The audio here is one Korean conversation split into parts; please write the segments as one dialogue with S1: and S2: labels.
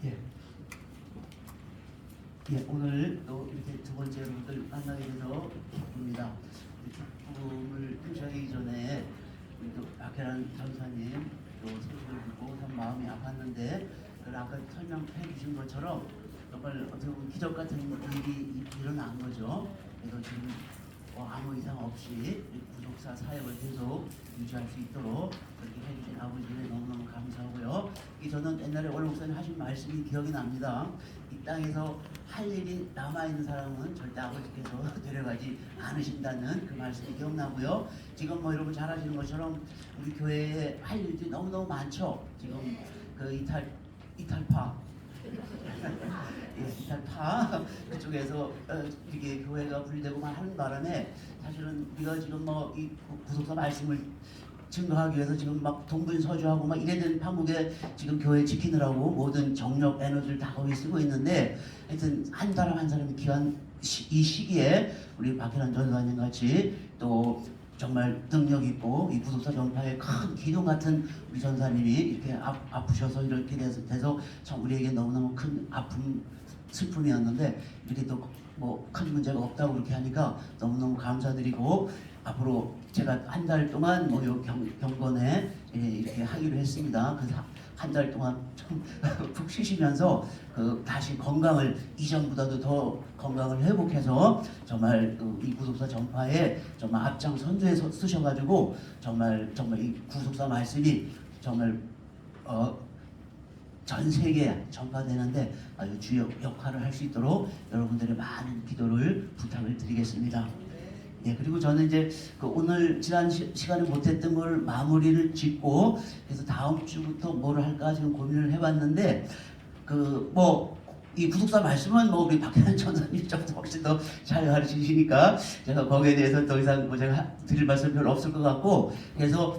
S1: 예. 예, 오늘 또 이렇게 두 번째 여러분들 만나게 돼서 기쁩니다. 기쁨을 표시하기 전에 우리 또 박혜란 전사님 또 소식을 듣고 참 마음이 아팠는데, 아까 설명해 주신 것처럼 정말 어떻게 보면 기적 같은 일이 일어난 거죠. 그래서 지금 아무 이상 없이 구속사 사역을 계속 유지할 수 있도록 그렇게 해주신 아버지에 너무너무 감사하고요. 저는 옛날에 원로 목사님 하신 말씀이 기억이 납니다. 이 땅에서 할 일이 남아있는 사람은 절대 아버지께서 데려가지 않으신다는 그 말씀이 기억나고요. 지금 뭐 여러분 잘 아시는 것처럼 우리 교회에 할 일이 너무너무 많죠. 지금 그 이탈파 예, 이탈파 그쪽에서 이게 교회가 분리되고만 하는 바람에 사실은 우리가 지금 뭐 이 구속사 말씀을 증거하기 위해서 지금 막 동분서주하고 막 이래된 판국에 지금 교회 지키느라고 모든 정력 에너지를 다 거기 쓰고 있는데, 하여튼 한 사람 한 사람이 귀한 이 시기에 우리 박혜란 전사님 같이 또 정말 능력 있고 이 구속사 전파의 큰 기둥 같은 우리 전사님이 이렇게 아프셔서 이렇게 돼서 참 우리에게 너무너무 큰 아픔 슬픔이었는데, 이렇게 또 뭐 큰 문제가 없다고 그렇게 하니까 너무너무 감사드리고, 앞으로 제가 한 달 동안 뭐 경건에 이렇게 하기로 했습니다. 그래서 한 달 동안 좀 푹 쉬시면서 다시 건강을 이전보다도 더 건강을 회복해서 정말 이 구속사 전파에 정말 앞장 선두에 쓰셔가지고 정말 이 구속사 말씀이 정말 전 세계에 전파되는데 아주 주요 역할을 할 수 있도록 여러분들의 많은 기도를 부탁을 드리겠습니다. 예, 그리고 저는 이제 오늘 지난 시간에 못했던 걸 마무리를 짓고, 그래서 다음 주부터 뭐를 할까 지금 고민을 해봤는데, 이 구속사 말씀은 뭐 우리 박혜란 전사님 좀 훨씬 더 잘 가르치시니까 제가 거기에 대해서 더 이상 뭐 제가 드릴 말씀 별로 없을 것 같고, 그래서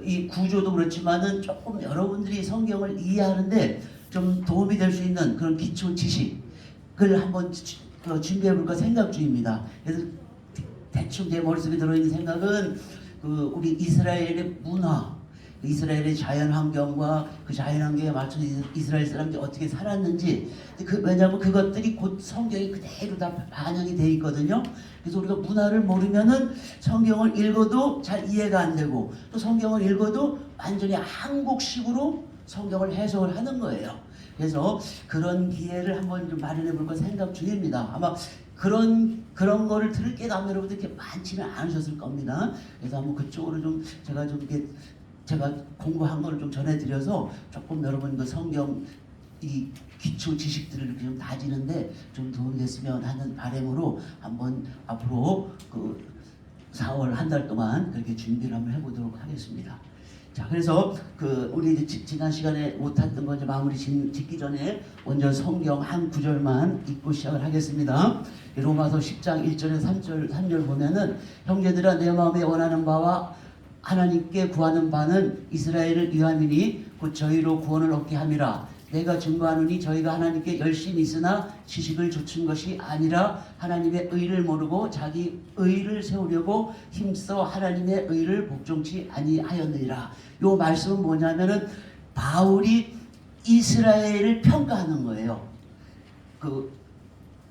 S1: 이 구조도 그렇지만은 조금 여러분들이 성경을 이해하는데 좀 도움이 될 수 있는 그런 기초 지식을 한번 준비해볼까 생각 중입니다. 그래서 대충 제 머릿속에 들어있는 생각은 우리 이스라엘의 문화, 이스라엘의 자연 환경과 그 자연 환경에 맞춰 이스라엘 사람들이 어떻게 살았는지, 왜냐하면 그것들이 곧 성경에 그대로 다 반영이 돼 있거든요. 그래서 우리가 문화를 모르면은 성경을 읽어도 잘 이해가 안 되고, 또 성경을 읽어도 완전히 한국식으로 성경을 해석을 하는 거예요. 그래서 그런 기회를 한번 좀 마련해 볼까 생각 중입니다. 아마 그런 거를 들을 깨달은 여러분들 이렇게 많지는 않으셨을 겁니다. 그래서 한번 그쪽으로 좀 제가 공부한 거를 좀 전해드려서 조금 여러분 그 성경 이 기초 지식들을 이렇게 좀 다지는데 좀 도움이 됐으면 하는 바람으로 한번 앞으로 4월 한 달 동안 그렇게 준비를 한번 해보도록 하겠습니다. 자, 그래서 우리 이제 지난 시간에 못했던 거 이제 마무리 짓기 전에 먼저 성경 한 구절만 읽고 시작을 하겠습니다. 로마서 10장 1절에 3절 보면은, 형제들아 내 마음에 원하는 바와 하나님께 구하는 바는 이스라엘을 위함이니 곧 저희로 구원을 얻게 함이라. 내가 증거하노니 저희가 하나님께 열심히 있으나 지식을 갖춘 것이 아니라 하나님의 의를 모르고 자기 의를 세우려고 힘써 하나님의 의를 복종치 아니하였느니라. 요 말씀은 뭐냐면은 바울이 이스라엘을 평가하는 거예요.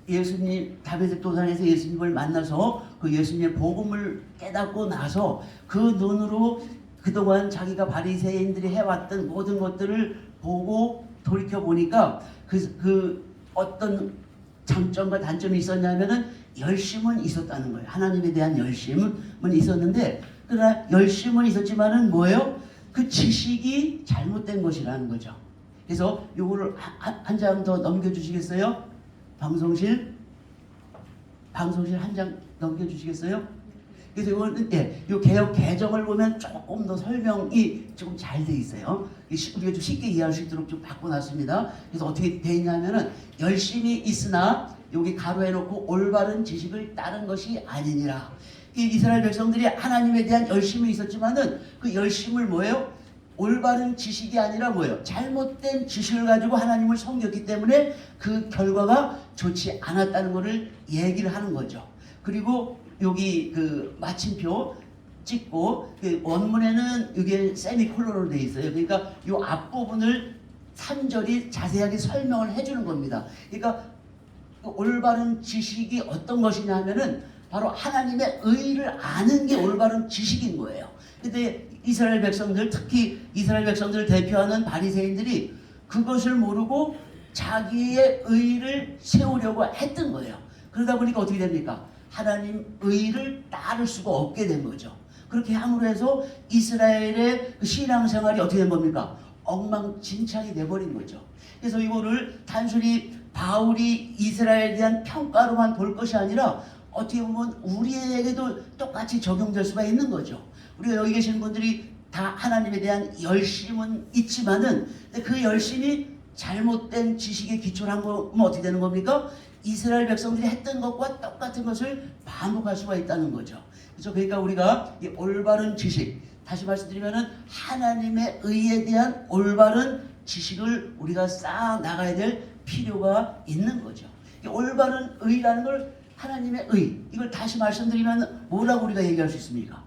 S1: 예수님 다베드 도산에서 예수님을 만나서 그 예수님의 복음을 깨닫고 나서 그 눈으로 그동안 자기가 바리새인들이 해왔던 모든 것들을 보고 돌이켜 보니까 어떤 장점과 단점이 있었냐면은 열심은 있었다는 거예요. 하나님에 대한 열심은 있었는데, 그러나 열심은 있었지만은 뭐예요? 그 지식이 잘못된 것이라는 거죠. 그래서 요거를 한 장 더 넘겨주시겠어요? 방송실 한 장 넘겨주시겠어요? 그래서 이거는 요 개혁 개정을 보면 조금 더 설명이 조금 잘 돼 있어요. 우리가 좀 쉽게 이해할 수 있도록 좀 바꿔놨습니다. 그래서 어떻게 돼 있냐면은 열심히 있으나 여기 가로해놓고 올바른 지식을 따른 것이 아니니라. 이 이스라엘 백성들이 하나님에 대한 열심이 있었지만은 그 열심을 뭐예요? 올바른 지식이 아니라 뭐예요? 잘못된 지식을 가지고 하나님을 섬겼기 때문에 그 결과가 좋지 않았다는 것을 얘기를 하는 거죠. 그리고 여기 마침표 찍고 원문에는 이게 세미콜론으로 되어 있어요. 그러니까 이 앞부분을 3절이 자세하게 설명을 해주는 겁니다. 그러니까 올바른 지식이 어떤 것이냐 하면은 바로 하나님의 의를 아는 게 올바른 지식인 거예요. 근데 이스라엘 백성들, 특히 이스라엘 백성들을 대표하는 바리새인들이 그것을 모르고 자기의 의를 세우려고 했던 거예요. 그러다 보니까 어떻게 됩니까? 하나님 의를 따를 수가 없게 된 거죠. 그렇게 함으로 해서 이스라엘의 그 신앙생활이 어떻게 된 겁니까? 엉망진창이 돼버린 거죠. 그래서 이거를 단순히 바울이 이스라엘에 대한 평가로만 볼 것이 아니라 어떻게 보면 우리에게도 똑같이 적용될 수가 있는 거죠. 우리가 여기 계신 분들이 다 하나님에 대한 열심은 있지만은 그 열심이 잘못된 지식에 기초를 한 거면 어떻게 되는 겁니까? 이스라엘 백성들이 했던 것과 똑같은 것을 반복할 수가 있다는 거죠. 그래서 그러니까 우리가 이 올바른 지식, 다시 말씀드리면은 하나님의 의에 대한 올바른 지식을 우리가 쌓아 나가야 될 필요가 있는 거죠. 이 올바른 의라는 걸 하나님의 의, 이걸 다시 말씀드리면 뭐라고 우리가 얘기할 수 있습니까?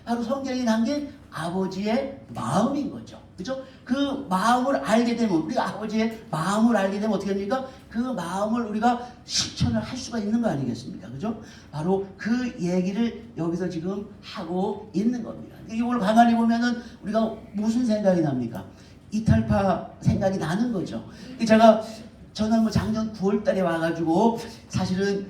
S1: 바로 성경이 난 게 아버지의 마음인 거죠. 그죠? 그 마음을 알게 되면, 우리가 아버지의 마음을 알게 되면 어떻게 됩니까? 그 마음을 우리가 실천을 할 수가 있는 거 아니겠습니까? 그죠? 바로 그 얘기를 여기서 지금 하고 있는 겁니다. 이걸 가만히 보면은 우리가 무슨 생각이 납니까? 이탈파 생각이 나는 거죠. 저는 뭐 작년 9월 달에 와가지고 사실은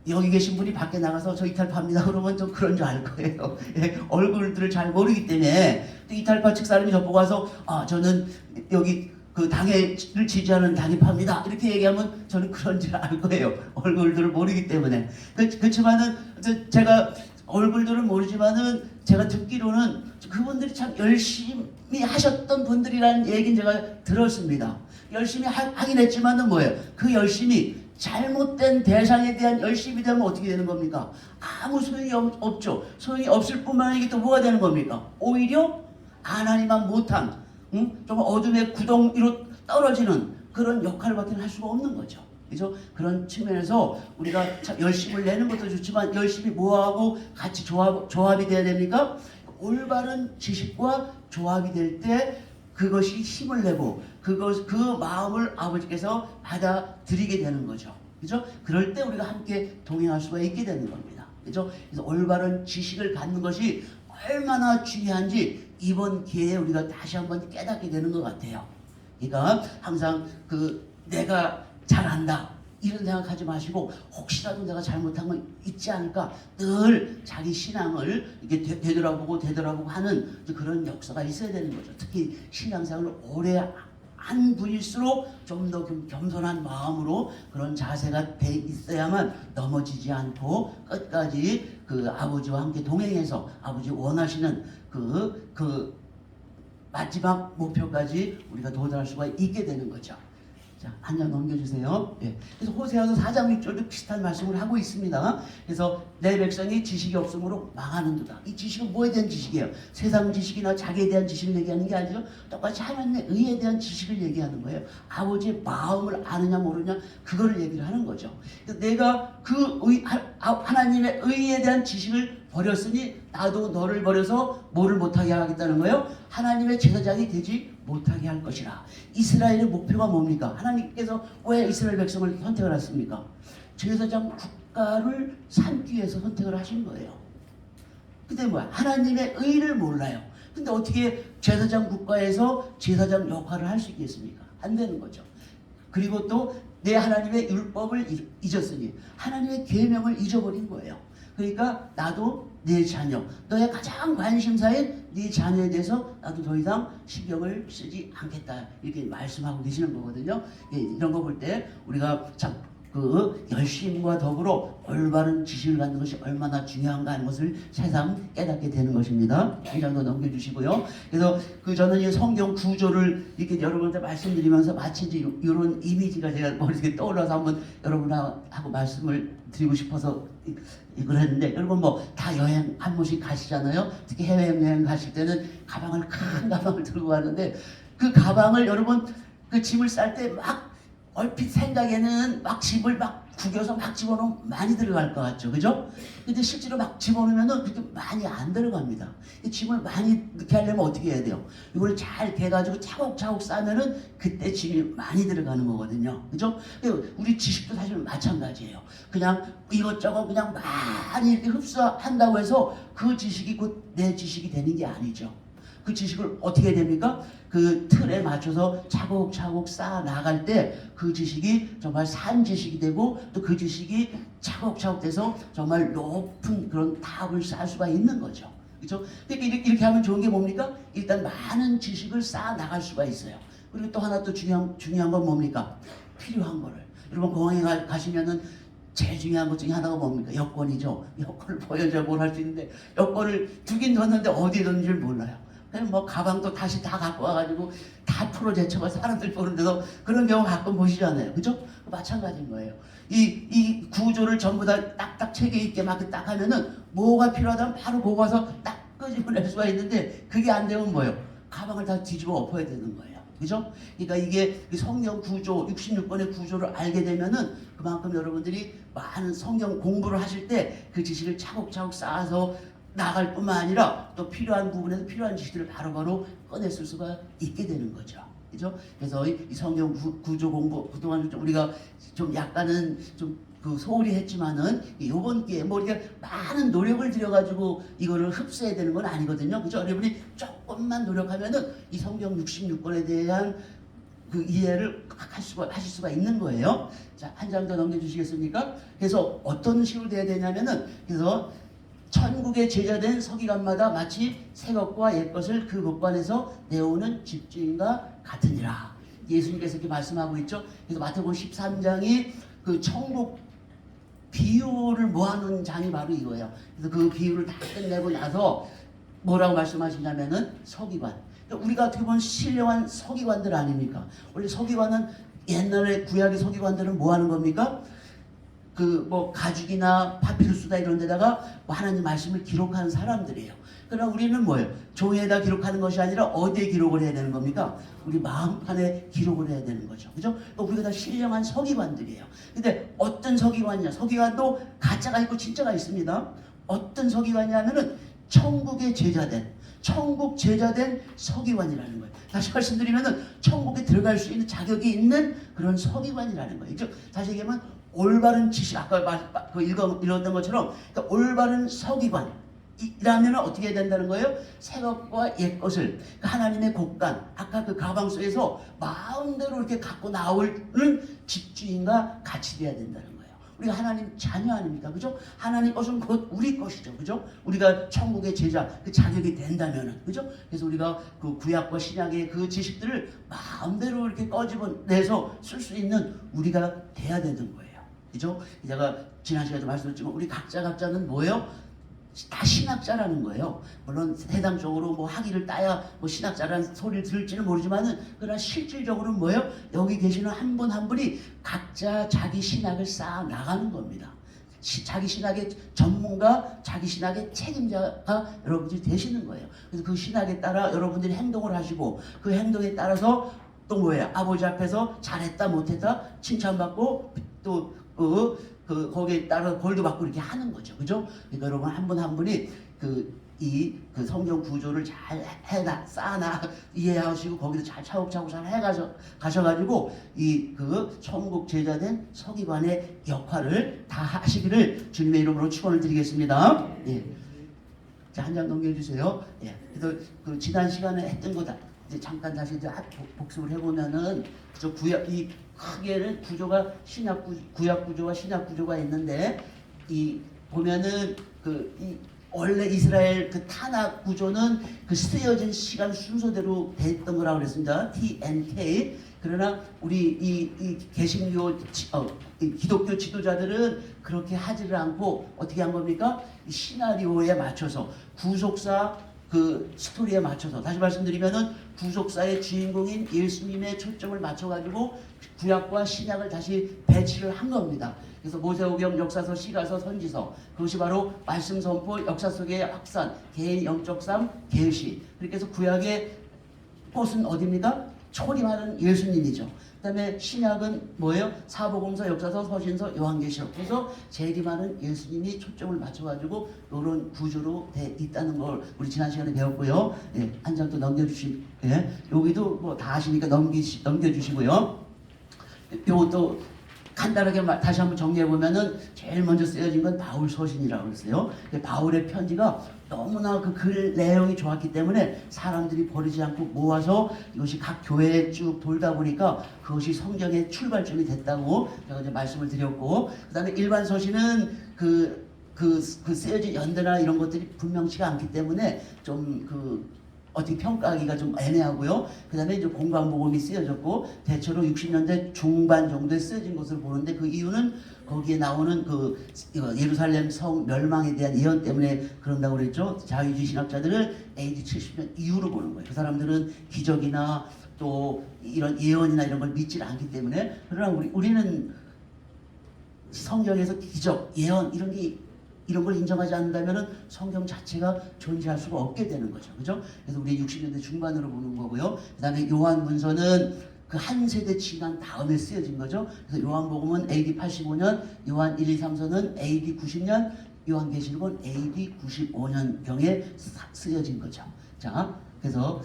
S1: 여기 계신 분이 밖에 나가서 저 이탈파입니다 그러면 좀 그런 줄 알 거예요. 예, 얼굴들을 잘 모르기 때문에. 이탈파 측 사람이 저보고 와서 저는 여기 그 당회를 지지하는 당회파입니다 이렇게 얘기하면 저는 그런 줄 알 거예요. 얼굴들을 모르기 때문에. 그렇지만은 제가 얼굴들은 모르지만은 제가 듣기로는 그분들이 참 열심히 하셨던 분들이라는 얘기는 제가 들었습니다. 열심히 하긴 했지만은 뭐예요? 그 열심히 잘못된 대상에 대한 열심이 되면 어떻게 되는 겁니까? 아무 소용이 없죠. 소용이 없을 뿐만 아니라 또 뭐가 되는 겁니까? 오히려 하나님만 못한 좀 어둠의 구덩이로 떨어지는 그런 역할밖에 할 수가 없는 거죠. 그래서 그런 측면에서 우리가 참 열심을 내는 것도 좋지만 열심히 뭐하고 같이 조합이 돼야 됩니까? 올바른 지식과 조합이 될 때 그것이 힘을 내고 그 마음을 아버지께서 받아들이게 되는 거죠. 그죠? 그럴 때 우리가 함께 동행할 수가 있게 되는 겁니다. 그죠? 그래서 올바른 지식을 갖는 것이 얼마나 중요한지 이번 기회에 우리가 다시 한번 깨닫게 되는 것 같아요. 그러니까 항상 내가 잘한다 이런 생각하지 마시고 혹시라도 내가 잘못한 건 있지 않을까 늘 자기 신앙을 이렇게 되돌아보고 하는 그런 역사가 있어야 되는 거죠. 특히 신앙생활을 오래 한 분일수록 좀 더 겸손한 마음으로 그런 자세가 돼 있어야만 넘어지지 않고 끝까지 그 아버지와 함께 동행해서 아버지 원하시는 그 마지막 목표까지 우리가 도달할 수가 있게 되는 거죠. 자, 한 장 넘겨주세요. 예. 그래서 호세아서 4장 6절도 비슷한 말씀을 하고 있습니다. 그래서 내 백성이 지식이 없으므로 망하는도다. 이 지식은 뭐에 대한 지식이에요? 세상 지식이나 자기에 대한 지식을 얘기하는 게 아니죠. 똑같이 하나님의 의에 대한 지식을 얘기하는 거예요. 아버지의 마음을 아느냐 모르냐 그거를 얘기를 하는 거죠. 내가 하나님의 의에 대한 지식을 버렸으니 나도 너를 버려서 뭐를 못하게 하겠다는 거예요? 하나님의 제사장이 되지 못하게 할 것이라. 이스라엘의 목표가 뭡니까? 하나님께서 왜 이스라엘 백성을 선택을 했습니까? 제사장 국가를 삼기 위해서 선택을 하신 거예요. 근데 뭐야? 하나님의 의를 몰라요. 근데 어떻게 제사장 국가에서 제사장 역할을 할 수 있겠습니까? 안 되는 거죠. 그리고 또 내 하나님의 율법을 잊었으니 하나님의 계명을 잊어버린 거예요. 그러니까 나도 내 자녀, 너의 가장 관심사인 네 자녀에 대해서 나도 더 이상 신경을 쓰지 않겠다 이렇게 말씀하고 계시는 거거든요. 예, 이런 거 볼 때 우리가 참 열심과 더불어 올바른 지식을 갖는 것이 얼마나 중요한가 하는 것을 새삼 깨닫게 되는 것입니다. 한 장 더 넘겨주시고요. 그래서 저는 이 성경 구조를 이렇게 여러분한테 말씀드리면서 마치 이제 이런 이미지가 제가 머릿속에 떠올라서 한번 여러분하고 말씀을 드리고 싶어서 이걸 했는데, 여러분 뭐 다 여행 한 번씩 가시잖아요. 특히 해외여행 가실 때는 큰 가방을 들고 가는데 그 가방을 여러분 그 짐을 쌀 때 막 얼핏 생각에는 막 짐을 막 구겨서 막 집어넣으면 많이 들어갈 것 같죠, 그죠? 근데 실제로 막 집어넣으면은 그렇게 많이 안 들어갑니다. 이 짐을 많이 넣게 하려면 어떻게 해야 돼요? 이걸 잘 개가지고 차곡차곡 싸면은 그때 짐이 많이 들어가는 거거든요, 그죠? 우리 지식도 사실 마찬가지예요. 그냥 이것저것 그냥 많이 이렇게 흡수한다고 해서 그 지식이 곧 내 지식이 되는 게 아니죠. 그 지식을 어떻게 해야 됩니까? 그 틀에 맞춰서 차곡차곡 쌓아 나갈 때 그 지식이 정말 산 지식이 되고 또 그 지식이 차곡차곡 돼서 정말 높은 그런 탑을 쌓을 수가 있는 거죠. 그렇죠? 그러니까 이렇게 하면 좋은 게 뭡니까? 일단 많은 지식을 쌓아 나갈 수가 있어요. 그리고 또 하나 또 중요한 건 뭡니까? 필요한 거를. 여러분 공항에 가시면은 제일 중요한 것 중에 하나가 뭡니까? 여권이죠. 여권을 보여줘야 뭘 할 수 있는데 여권을 두긴 뒀는데 어디에 뒀는지 몰라요. 그냥 뭐 가방도 다시 다 갖고 와가지고 다 풀어 제쳐가 사람들 보는데도 그런 경우 가끔 보시잖아요. 그죠? 마찬가지인 거예요. 이 구조를 전부 다 딱딱 체계 있게 막 딱 하면은 뭐가 필요하다면 바로 그거 가서 딱 끄집어낼 수가 있는데 그게 안 되면 뭐예요? 가방을 다 뒤집어 엎어야 되는 거예요. 그죠? 그러니까 이게 성경 구조, 66권의 구조를 알게 되면은 그만큼 여러분들이 많은 성경 공부를 하실 때 그 지식을 차곡차곡 쌓아서 나갈 뿐만 아니라 또 필요한 부분에서 필요한 지식들을 바로바로 꺼냈을 수가 있게 되는 거죠. 그죠? 그래서 이 성경 구조 공부 그동안 좀 우리가 좀 약간은 좀 그 소홀히 했지만은 이번 기회에 뭐 우리가 많은 노력을 들여가지고 이거를 흡수해야 되는 건 아니거든요. 그죠? 여러분이 조금만 노력하면은 이 성경 66권에 대한 그 이해를 하실 수가 있는 거예요. 자, 한 장 더 넘겨주시겠습니까? 그래서 어떤 식으로 돼야 되냐면은 그래서 천국의 제자된 서기관마다 마치 새 것과 옛 것을 그 곳간에서 내오는 집주인과 같으니라. 예수님께서 이렇게 말씀하고 있죠. 그래서 마태복음 13장이 그 천국 비유를 모아놓은 장이 바로 이거예요. 그래서 그 비유를 다 끝내고 나서 뭐라고 말씀하시냐면은 서기관. 우리가 어떻게 보면 신령한 서기관들 아닙니까? 원래 서기관은 옛날에 구약의 서기관들은 뭐 하는 겁니까? 그 뭐 가죽이나 파피루스다 이런 데다가 뭐 하나님 말씀을 기록하는 사람들이에요. 그러나 우리는 뭐예요? 종이에다 기록하는 것이 아니라 어디에 기록을 해야 되는 겁니까? 우리 마음판에 기록을 해야 되는 거죠. 그죠? 우리가 다 신령한 서기관들이에요. 근데 어떤 서기관이냐? 서기관도 가짜가 있고 진짜가 있습니다. 어떤 서기관이냐면은 천국의 제자된, 천국 제자된 서기관이라는 거예요. 다시 말씀드리면은 천국에 들어갈 수 있는 자격이 있는 그런 서기관이라는 거예요. 즉 다시 얘기하면 올바른 지식, 아까 읽었던 것처럼 그러니까 올바른 서기관이라면 어떻게 해야 된다는 거예요? 새 것과 옛 것을 그러니까 하나님의 곳간, 아까 그 가방 속에서 마음대로 이렇게 갖고 나오는 집주인과 같이 돼야 된다는 거예요. 우리가 하나님 자녀 아닙니까? 그죠? 하나님 것은 곧 우리 것이죠. 그죠? 우리가 천국의 제자, 그 자격이 된다면은. 그죠? 그래서 우리가 그 구약과 신약의 그 지식들을 마음대로 이렇게 꺼집어내서 쓸 수 있는 우리가 돼야 되는 거예요. 그죠? 제가 지난 시간에도 말씀드렸지만 우리 각자는 뭐예요? 다 신학자라는 거예요. 물론 해당적으로 뭐 학위를 따야 뭐 신학자라는 소리를 들을지는 모르지만은 그러나 실질적으로는 뭐예요? 여기 계시는 한 분 한 분이 각자 자기 신학을 쌓아 나가는 겁니다. 자기 신학의 전문가, 자기 신학의 책임자가 여러분들이 되시는 거예요. 그래서 그 신학에 따라 여러분들이 행동을 하시고 그 행동에 따라서 또 뭐예요? 아버지 앞에서 잘했다 못했다 칭찬받고 또 거기에 따라 벌도 받고 이렇게 하는 거죠. 그죠? 그러니까 여러분 한 분 한 분이 그 성경 구조를 잘 쌓아나 이해하시고 거기서 잘 차곡차곡 잘 가셔가지고 그 천국 제자된 서기관의 역할을 다 하시기를 주님의 이름으로 축원을 드리겠습니다. 예. 자, 한 장 넘겨주세요. 예. 그래서 그 지난 시간에 했던 거다. 이제 잠깐 다시 이제 복습을 해보면은 저 이 크게는 구조가 구약 구조와 신약 구조가 있는데 이 보면은 원래 이스라엘 그 타락 구조는 그 쓰여진 시간 순서대로 됐던 거라고 그랬습니다. TNK. 그러나 우리 이 개신교 기독교 지도자들은 그렇게 하지를 않고 어떻게 한 겁니까? 이 시나리오에 맞춰서 구속사 그 스토리에 맞춰서 다시 말씀드리면은 구속사의 주인공인 예수님의 초점을 맞춰가지고 구약과 신약을 다시 배치를 한 겁니다. 그래서 모세오경, 역사서, 시가서, 선지서 그것이 바로 말씀 선포, 역사 속의 확산, 개인 영적 삶, 계시. 그렇게 해서 구약의 꽃은 어디입니까? 초림하는 예수님이죠. 그다음에 신약은 뭐예요? 사복음서, 역사서, 서신서, 요한계시록. 그래서 재림하는 예수님이 초점을 맞춰가지고 이런 구조로 돼 있다는 걸 우리 지난 시간에 배웠고요. 예, 한 장 또 예, 여기도 뭐 다 아시니까 넘겨주시고요. 요것도 간단하게 다시 한번 정리해 보면은 제일 먼저 쓰여진 건 바울 서신이라고 그랬어요. 바울의 편지가 너무나 그 글 내용이 좋았기 때문에 사람들이 버리지 않고 모아서 이것이 각 교회에 쭉 돌다 보니까 그것이 성경의 출발점이 됐다고 제가 이제 말씀을 드렸고, 그다음에 일반 서신은 그 쓰여진 연대나 이런 것들이 분명치가 않기 때문에 좀 어떻게 평가하기가 좀 애매하고요. 그 다음에 이제 공관복음이 쓰여졌고, 대체로 60년대 중반 정도에 쓰여진 것으로 보는데, 그 이유는 거기에 나오는 예루살렘 성 멸망에 대한 예언 때문에 그런다고 그랬죠. 자유주의 신학자들을 AD 70년 이후로 보는 거예요. 그 사람들은 기적이나 또 이런 예언이나 이런 걸 믿지 않기 때문에. 그러나 우리는 성경에서 기적, 예언 이런 걸 인정하지 않는다면 성경 자체가 존재할 수가 없게 되는 거죠. 그죠? 그래서 우리 60년대 중반으로 보는 거고요. 그 다음에 요한문서는 그 한 세대 지난 다음에 쓰여진 거죠. 그래서 요한복음은 AD 85년, 요한 1, 2, 3서는 AD 90년, 요한계시록은 AD 95년경에 쓰여진 거죠. 자, 그래서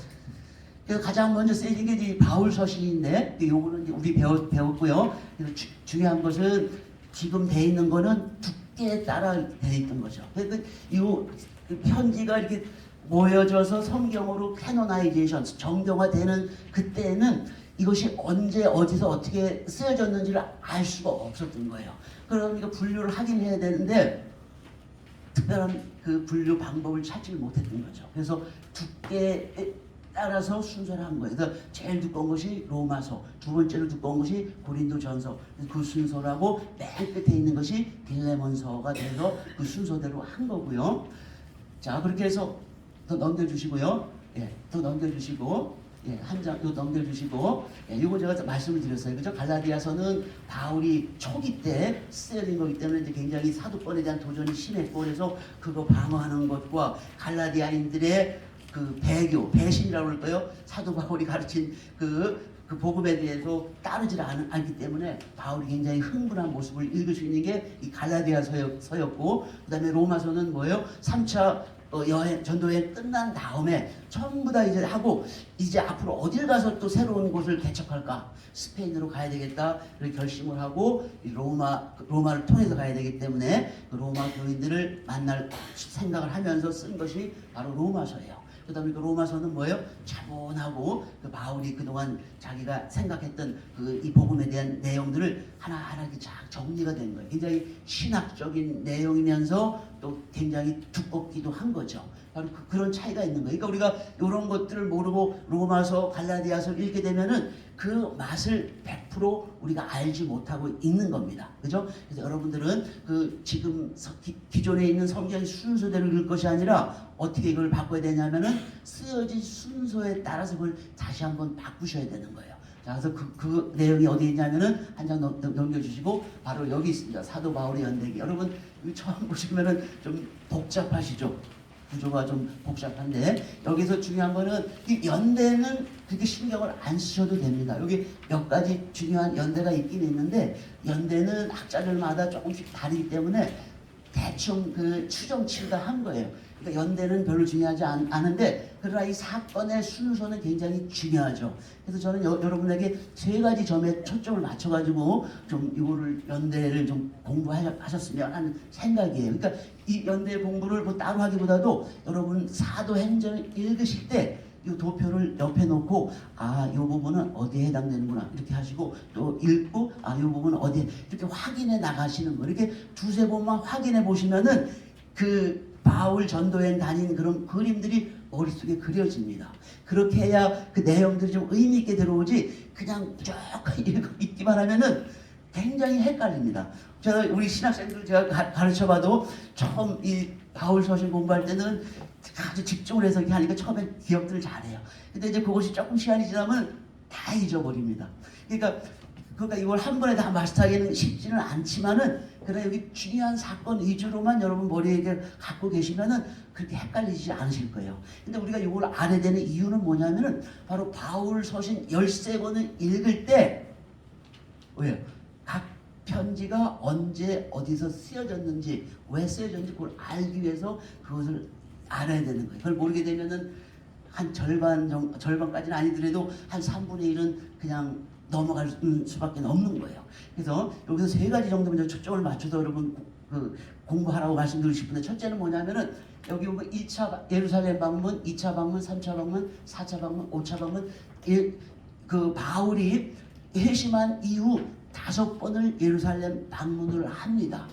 S1: 가장 먼저 쓰여진 게 이제 바울 서신인데, 요거는 이제 우리 배웠고요. 그래서 중요한 것은 지금 돼 있는 거는 두께에 따라 돼 있던 거죠. 그래서 이 편지가 이렇게 모여져서 성경으로 캐노나이제이션, 정경화되는 그때는 이것이 언제 어디서 어떻게 쓰여졌는지를 알 수가 없었던 거예요. 그러니까 분류를 하긴 해야 되는데 특별한 그 분류 방법을 찾지 못했던 거죠. 그래서 두께에 따라서 순서를 한 거예요. 그래서 제일 두꺼운 것이 로마서, 두 번째로 두꺼운 것이 고린도전서, 그 순서라고 맨 끝에 있는 것이 빌레몬서가 돼서 그 순서대로 한 거고요. 자, 그렇게 해서 더 넘겨주시고요. 예, 더 넘겨주시고, 예, 한 장 또 넘겨주시고, 예, 이거 제가 말씀을 드렸어요. 그죠? 갈라디아서는 바울이 초기 때 쓰여진 거기 때문에 이제 굉장히 사도권에 대한 도전이 심했고, 그래서 그거 방어하는 것과 갈라디아인들의 그 배신이라고 할까요? 사도 바울이 가르친 그 복음에 대해서 따르지 않기 때문에 바울이 굉장히 흥분한 모습을 읽을 수 있는 게 이 갈라디아서였고, 그 다음에 로마서는 뭐예요? 3차 전도여행 끝난 다음에 전부 다 이제 하고, 이제 앞으로 어딜 가서 또 새로운 곳을 개척할까? 스페인으로 가야 되겠다. 이렇게 결심을 하고 로마를 통해서 가야 되기 때문에 그 로마 교인들을 만날 생각을 하면서 쓴 것이 바로 로마서예요. 그 다음에 그 로마서는 뭐예요? 차분하고 그 바울이 그동안 자기가 생각했던 이 복음에 대한 내용들을 하나하나 쫙 정리가 된 거예요. 굉장히 신학적인 내용이면서 또 굉장히 두껍기도 한 거죠. 바로 그런 차이가 있는 거예요. 그러니까 우리가 이런 것들을 모르고 로마서, 갈라디아서를 읽게 되면은 그 맛을 100% 우리가 알지 못하고 있는 겁니다. 그죠? 그래서 여러분들은 지금 기존에 있는 성경의 순서대로 읽을 것이 아니라 어떻게 이걸 바꿔야 되냐면은 쓰여진 순서에 따라서 그걸 다시 한번 바꾸셔야 되는 거예요. 자, 그래서 그 내용이 어디 있냐면은 한 장 넘겨주시고 바로 여기 있습니다. 사도 바울의 연대기. 여러분 여기 처음 보시면은 좀 복잡하시죠? 구조가 좀 복잡한데, 여기서 중요한 거는 이 연대는 그렇게 신경을 안 쓰셔도 됩니다. 여기 몇 가지 중요한 연대가 있긴 있는데, 연대는 학자들마다 조금씩 다르기 때문에 대충 추정치가 한 거예요. 그러니까 연대는 별로 중요하지 않은데, 그러나 이 사건의 순서는 굉장히 중요하죠. 그래서 저는 여러분에게 세 가지 점에 초점을 맞춰가지고 좀 이거를 연대를 좀 공부하셨으면 하는 생각이에요. 그러니까 이 연대 공부를 뭐 따로 하기보다도 여러분 사도행전을 읽으실 때 이 도표를 옆에 놓고 이 부분은 어디에 해당되는구나 이렇게 하시고, 또 읽고 이 부분은 어디에, 이렇게 확인해 나가시는 거. 이렇게 두세 번만 확인해 보시면은 바울 전도여행 다닌 그런 그림들이 머릿속에 그려집니다. 그렇게 해야 그 내용들이 좀 의미 있게 들어오지, 그냥 쭉 읽기만 하면은 굉장히 헷갈립니다. 우리 신학생들 제가 가르쳐봐도 처음 이 바울 서신 공부할 때는 아주 집중을 해서 이렇게 하니까 처음에 기억들을 잘해요. 근데 이제 그것이 조금 시간이 지나면 다 잊어버립니다. 그러니까 그러니까 이걸 한 번에 다 마스터하기는 쉽지는 않지만은, 그러나 여기 중요한 사건 위주로만 여러분 머리에 이렇게 갖고 계시면은 그렇게 헷갈리지 않으실 거예요. 근데 우리가 이걸 알아야 되는 이유는 뭐냐면은 바로 바울 서신 13권을 읽을 때, 왜요? 각 편지가 언제 어디서 쓰여졌는지, 왜 쓰여졌는지 그걸 알기 위해서 그것을 알아야 되는 거예요. 그걸 모르게 되면은 한 절반까지는 아니더라도 한 3분의 1은 그냥 넘어갈 수밖에 없는 거예요. 그래서 여기서 세 가지 정도 먼저 초점을 맞춰서 여러분 공부하라고 말씀드리고 싶은데, 첫째는 뭐냐면은 여기 오고 1차 예루살렘 방문, 2차 방문, 3차 방문, 4차 방문, 5차 방문, 그 바울이 회심한 이후 5번을 예루살렘 방문을 합니다.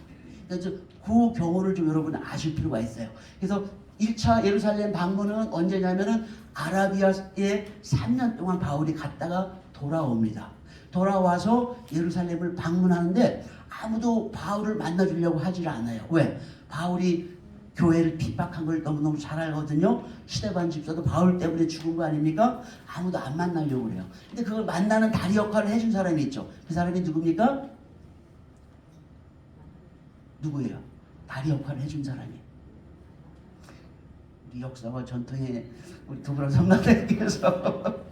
S1: 그래서 그 경우를 좀 여러분 아실 필요가 있어요. 그래서 1차 예루살렘 방문은 언제냐면은 아라비아에 3년 동안 바울이 갔다가 돌아옵니다. 돌아와서 예루살렘을 방문하는데 아무도 바울을 만나주려고 하질 않아요. 왜? 바울이 교회를 핍박한 걸 너무너무 잘 알거든요. 스데반 집사도 바울 때문에 죽은 거 아닙니까? 아무도 안 만나려고 그래요. 근데 그걸 만나는 다리 역할을 해준 사람이 있죠. 그 사람이 누굽니까? 누구예요? 다리 역할을 해준 사람이. 우리 역사와 전통에 우리 두부랑 성가대교에서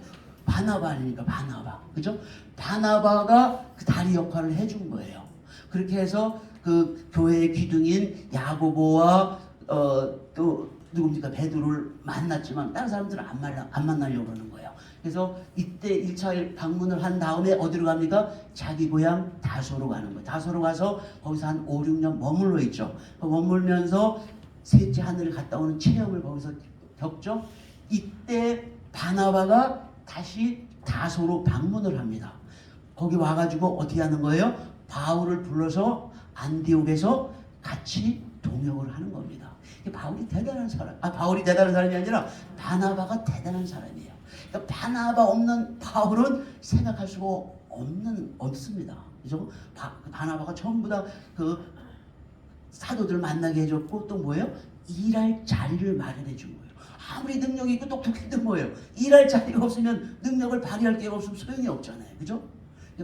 S1: 바나바 아닙니까? 바나바. 그죠? 바나바가 그 다리 역할을 해준 거예요. 그렇게 해서 그 교회의 기둥인 야고보와 또 누굽니까? 베드로를 만났지만 다른 사람들은 안 만나려고 그러는 거예요. 그래서 이때 1차 방문을 한 다음에 어디로 갑니까? 자기 고향 다소로 가는 거예요. 다소로 가서 거기서 한 5, 6년 머물러 있죠. 머물면서 셋째 하늘을 갔다 오는 체험을 거기서 겪죠. 이때 바나바가 다시 다소로 방문을 합니다. 거기 와가지고 어떻게 하는 거예요? 바울을 불러서 안디옥에서 같이 동역을 하는 겁니다. 바울이 대단한 사람, 바울이 대단한 사람이 아니라 바나바가 대단한 사람이에요. 그러니까 바나바 없는 바울은 생각할 수가 없습니다. 그죠? 바나바가 전부 다 그 사도들 만나게 해줬고, 또 뭐예요? 일할 자리를 마련해 준 거예요. 아무리 능력이 있고 똑똑해도 뭐예요? 일할 자리가 없으면, 능력을 발휘할 기회가 없으면 소용이 없잖아요. 그죠?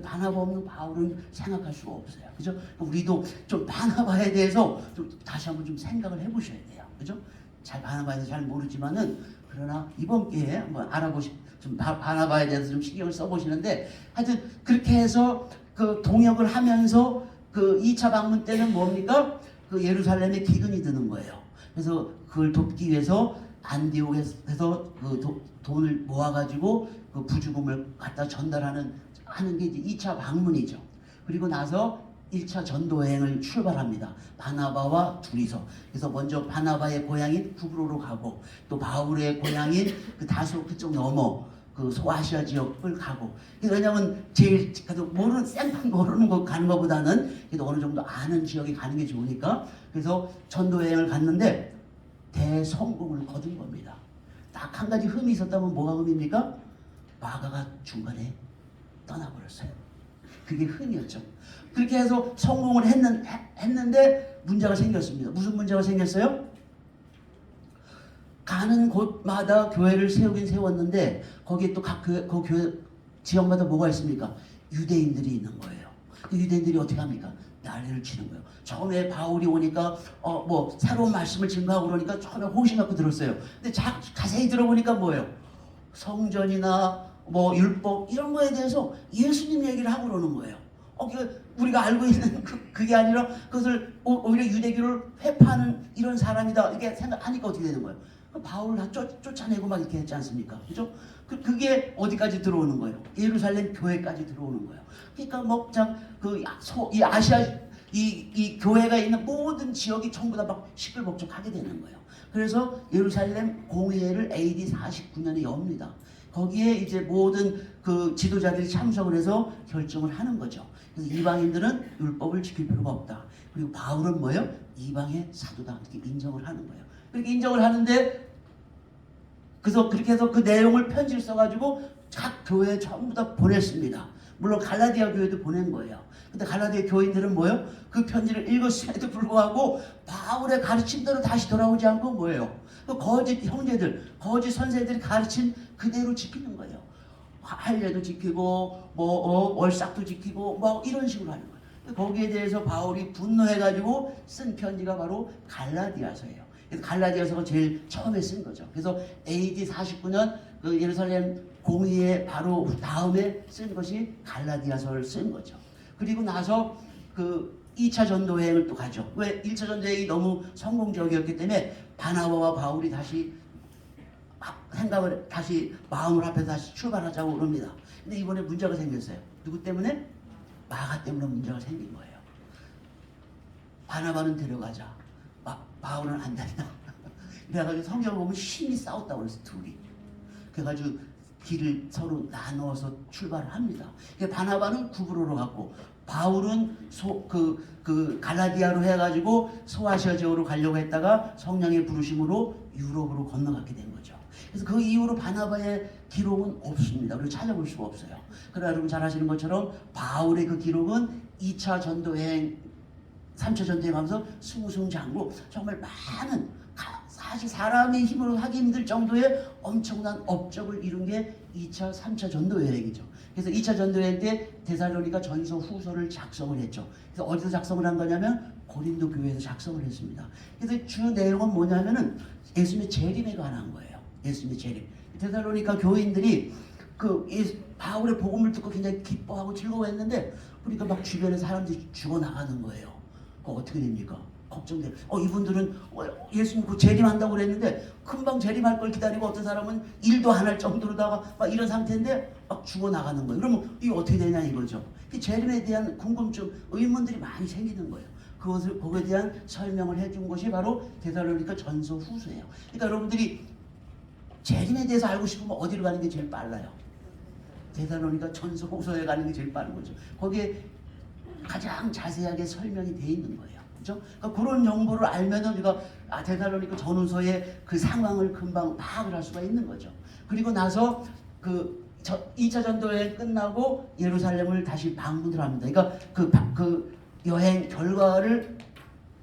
S1: 바나바 없는 바울은 생각할 수가 없어요. 그죠? 우리도 좀 바나바에 대해서 좀 다시 한번 좀 생각을 해보셔야 돼요. 그죠? 바나바에 대해서 잘 모르지만은, 그러나 이번 기회에 한번 좀 바나바에 대해서 좀 신경을 써보시는데, 하여튼 그렇게 해서 그 동역을 하면서 그 2차 방문 때는 뭡니까? 그 예루살렘에 기근이 드는 거예요. 그래서 그걸 돕기 위해서 안디옥에서 그 돈을 모아가지고 그 부주금을 갖다 전달하는 게 이제 2차 방문이죠. 그리고 나서 1차 전도여행을 출발합니다. 바나바와 둘이서. 그래서 먼저 바나바의 고향인 구브로로 가고, 또 바울의 고향인 그 다소 그쪽 넘어 그 소아시아 지역을 가고. 왜냐면 제일 그래도 생판 모르는 거 가는 것보다는 그래도 어느 정도 아는 지역에 가는 게 좋으니까. 그래서 전도여행을 갔는데 대성공을 거둔 겁니다. 딱 한 가지 흠이 있었다면 뭐가 흠입니까? 마가가 중간에 떠나버렸어요. 그게 흠이었죠. 그렇게 해서 성공을 했는데 문제가 생겼습니다. 무슨 문제가 생겼어요? 가는 곳마다 교회를 세우긴 세웠는데, 거기에 또 각 교회 지역마다 뭐가 있습니까? 유대인들이 있는 거예요. 그 유대인들이 어떻게 합니까? 난리를 치는 거예요. 처음에 바울이 오니까 뭐 새로운 말씀을 증거하고 그러니까 처음에 호신 갖고 들었어요. 근데 자세히 들어보니까 뭐예요? 성전이나 뭐 율법 이런 거에 대해서 예수님 얘기를 하고 그러는 거예요. 우리가 알고 있는 그게 아니라 그것을 오히려 유대교를 회파하는 이런 사람이다 이렇게 생각하니까 어떻게 되는 거예요? 바울을 다 쫓아내고 막 이렇게 했지 않습니까? 그죠? 그게 어디까지 들어오는 거예요? 예루살렘 교회까지 들어오는 거예요. 그러니까 이 아시아 이 교회가 있는 모든 지역이 전부 다 막 시끌벅적하게 되는 거예요. 그래서 예루살렘 공회를 AD 49년에 엽니다. 거기에 이제 모든 그 지도자들이 참석을 해서 결정을 하는 거죠. 그래서 이방인들은 율법을 지킬 필요가 없다. 그리고 바울은 뭐예요? 이방의 사도다. 이렇게 인정을 하는 거예요. 그렇게 인정을 하는데, 그래서 그렇게 해서 그 내용을 편지를 써가지고 각 교회에 전부 다 보냈습니다. 물론 갈라디아 교회도 보낸 거예요. 근데 갈라디아 교인들은 뭐예요? 그 편지를 읽었음에도 불구하고 바울의 가르침대로 다시 돌아오지 않고 뭐예요? 그 거짓 형제들, 거짓 선생들이 가르친 그대로 지키는 거예요. 할례도 지키고 월삭도 지키고 뭐 이런 식으로 하는 거예요. 거기에 대해서 바울이 분노해가지고 쓴 편지가 바로 갈라디아서예요. 그래서 갈라디아서가 제일 처음에 쓴 거죠. 그래서 AD 49년 그 예루살렘 공의회 바로 다음에 쓴 것이 갈라디아서를 쓴 거죠. 그리고 나서 그 2차 전도여행을 또 가죠. 왜? 1차 전도여행이 너무 성공적이었기 때문에 바나바와 바울이 다시 생각을 다시 마음을 합해서 다시 출발하자고 그럽니다. 근데 이번에 문제가 생겼어요. 누구 때문에? 마가 때문에 문제가 생긴 거예요. 바나바는 데려가자. 바울은 안 된다. 그래가지고 성경을 보면 심히 싸웠다고 그랬어, 둘이. 그래가지고 길을 서로 나누어서 출발을 합니다. 바나바는 구브로로 갔고 바울은 갈라디아로 해가지고 소아시아 지역으로 가려고 했다가 성령의 부르심으로 유럽으로 건너갔게 된 거죠. 그래서 그 이후로 바나바의 기록은 없습니다. 우리가 찾아볼 수가 없어요. 그러나 여러분 잘 아시는 것처럼 바울의 그 기록은 2차 전도여행, 3차 전도여행 하면서 승승장구 정말 많은, 사실 사람의 힘으로 하기 힘들 정도의 엄청난 업적을 이룬 게 2차, 3차 전도여행이죠. 그래서 2차 전도여행 때 데살로니가 전서 후서를 작성을 했죠. 그래서 어디서 작성을 한 거냐면 고린도 교회에서 작성을 했습니다. 그래서 주 내용은 뭐냐면은 예수님의 재림에 관한 거예요. 예수님의 재림. 데살로니가 교인들이 바울의 복음을 듣고 굉장히 기뻐하고 즐거워했는데 보니까 막 주변에 사람들이 죽어나가는 거예요. 어떻게 됩니까? 걱정돼요. 이분들은 예수님 그 재림한다고 그랬는데 금방 재림할 걸 기다리고 어떤 사람은 일도 안 할 정도로다가 막 이런 상태인데 막 죽어나가는 거예요. 그러면 이거 어떻게 되냐 이거죠. 재림에 대한 궁금증, 의문들이 많이 생기는 거예요. 거기에 대한 설명을 해준 것이 바로 데살로니가 전서 후서예요. 그러니까 여러분들이 재림에 대해서 알고 싶으면 어디로 가는 게 제일 빨라요? 데살로니가 전서 후서에 가는 게 제일 빠른 거죠. 거기에 가장 자세하게 설명이 돼 있는 거예요. 그렇죠? 그러니까 그런 정보를 알면은 우리가 데살로니가 전후서의 그 상황을 금방 파악을 할 수가 있는 거죠. 그리고 나서 2차 전도여행 끝나고 예루살렘을 다시 방문을 합니다. 그러니까 그 여행 결과를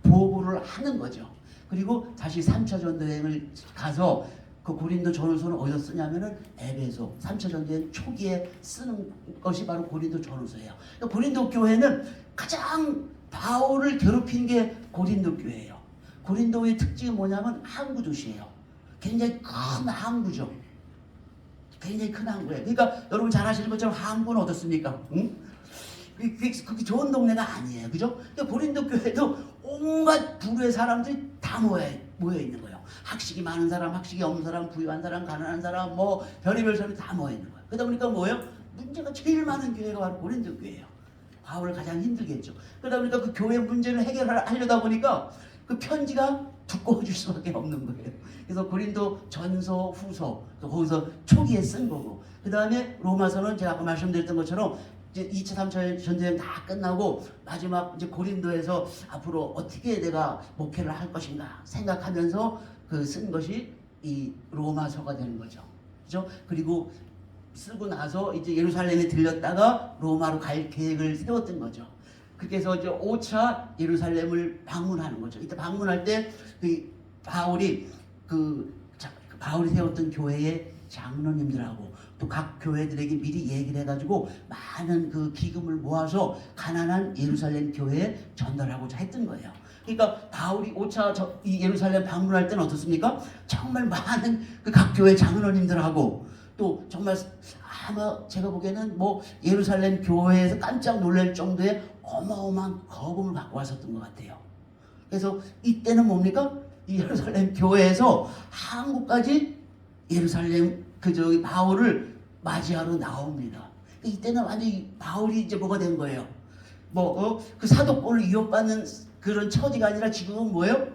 S1: 보고를 하는 거죠. 그리고 다시 3차 전도여행을 가서 그 고린도 전후서는 어디서 쓰냐면은 에베소 3차 전도여행 초기에 쓰는 것이 바로 고린도 전후서예요. 그러니까 고린도 교회는 가장 바울을 괴롭힌 게 고린도 교회예요. 고린도의 특징이 뭐냐면 항구 도시예요. 굉장히 큰 항구죠. 굉장히 큰 항구예요. 그러니까 여러분 잘 아시는 것처럼 항구는 어떻습니까? 응? 그게 좋은 동네가 아니에요. 그죠? 그러니까 고린도 교회도 온갖 부류의 사람들이 다 모여 있는 거예요. 학식이 많은 사람, 학식이 없는 사람, 부유한 사람, 가난한 사람, 뭐 별의별 사람이 다 모여 있는 거예요. 그러다 보니까 뭐예요? 문제가 제일 많은 교회가 바로 고린도 교회예요. 바울을 가장 힘들게 했죠. 그러다 보니까 그 교회 문제를 해결하려다 보니까 그 편지가 두꺼워질 수밖에 없는 거예요. 그래서 고린도 전서, 후서, 거기서 초기에 쓴 거고, 그 다음에 로마서는 제가 아까 말씀드렸던 것처럼 이제 2차, 3차 전쟁 다 끝나고 마지막 이제 고린도에서 앞으로 어떻게 내가 목회를 할 것인가 생각하면서 쓴 것이 이 로마서가 되는 거죠. 그죠? 그리고 쓰고 나서 이제 예루살렘에 들렸다가 로마로 갈 계획을 세웠던 거죠. 그래서 이제 5차 예루살렘을 방문하는 거죠. 이때 방문할 때 바울이 세웠던 교회의 장로님들하고 또 각 교회들에게 미리 얘기를 해가지고 많은 그 기금을 모아서 가난한 예루살렘 교회에 전달하고자 했던 거예요. 그러니까 바울이 5차 이 예루살렘 방문할 때는 어떻습니까? 정말 많은 그 각 교회 장로님들하고 또 정말 아마 제가 보기에는 뭐 예루살렘 교회에서 깜짝 놀랄 정도의 어마어마한 거금을 갖고 왔었던 것 같아요. 그래서 이때는 뭡니까? 이 예루살렘 교회에서 한국까지 예루살렘 바울을 맞이하러 나옵니다. 이때는 완전히 바울이 이제 뭐가 된 거예요? 그 사도권을 위협받는 그런 처지가 아니라 지금은 뭐예요?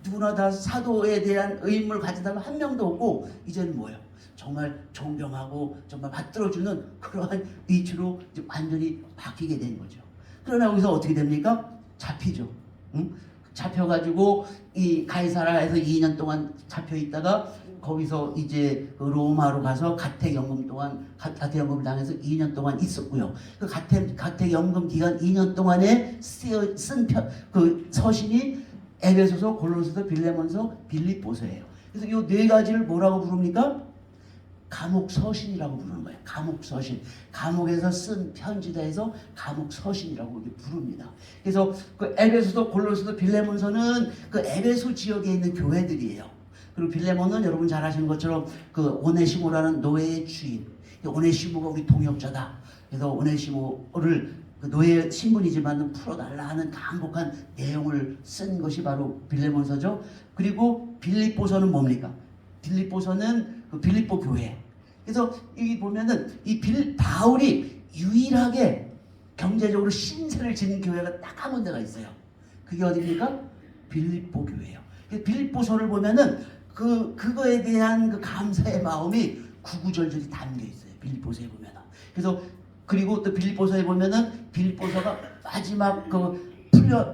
S1: 누구나 다 사도에 대한 의무를 가진 사람 한 명도 없고 이제는 뭐예요? 정말 존경하고 정말 받들어주는 그러한 위치로 이제 완전히 바뀌게 된 거죠. 그러나 여기서 어떻게 됩니까? 잡히죠. 응? 잡혀가지고 이 가이사라에서 2년 동안 잡혀 있다가 거기서 이제 로마로 가서 가택연금을 당해서 2년 동안 있었고요. 그 가택연금 기간 2년 동안에 쓴 서신이 에베소서, 골로새서, 빌레몬서, 빌립보서예요. 그래서 이 네 가지를 뭐라고 부릅니까? 감옥 서신이라고 부르는 거예요. 감옥 서신. 감옥에서 쓴 편지다 해서 감옥 서신이라고 부릅니다. 그래서 그 에베소도 골로새도 빌레몬서는 그 에베소 지역에 있는 교회들이에요. 그리고 빌레몬은 여러분 잘 아시는 것처럼 그 오네시모라는 노예의 주인. 오네시모가 우리 동역자다. 그래서 오네시모를 그 노예 신분이지만 풀어달라 하는 간곡한 내용을 쓴 것이 바로 빌레몬서죠. 그리고 빌립보서는 뭡니까? 빌립보서는 그 빌립보 교회. 그래서 여기 보면은 바울이 유일하게 경제적으로 신세를 지는 교회가 딱 한 군데가 있어요. 그게 어디입니까? 빌립보 교회예요. 빌립보서를 보면은 그거에 대한 그 감사의 마음이 구구절절히 담겨 있어요. 빌립보서에 보면은. 그래서 그리고 또 빌립보서에 보면은 빌립보서가 마지막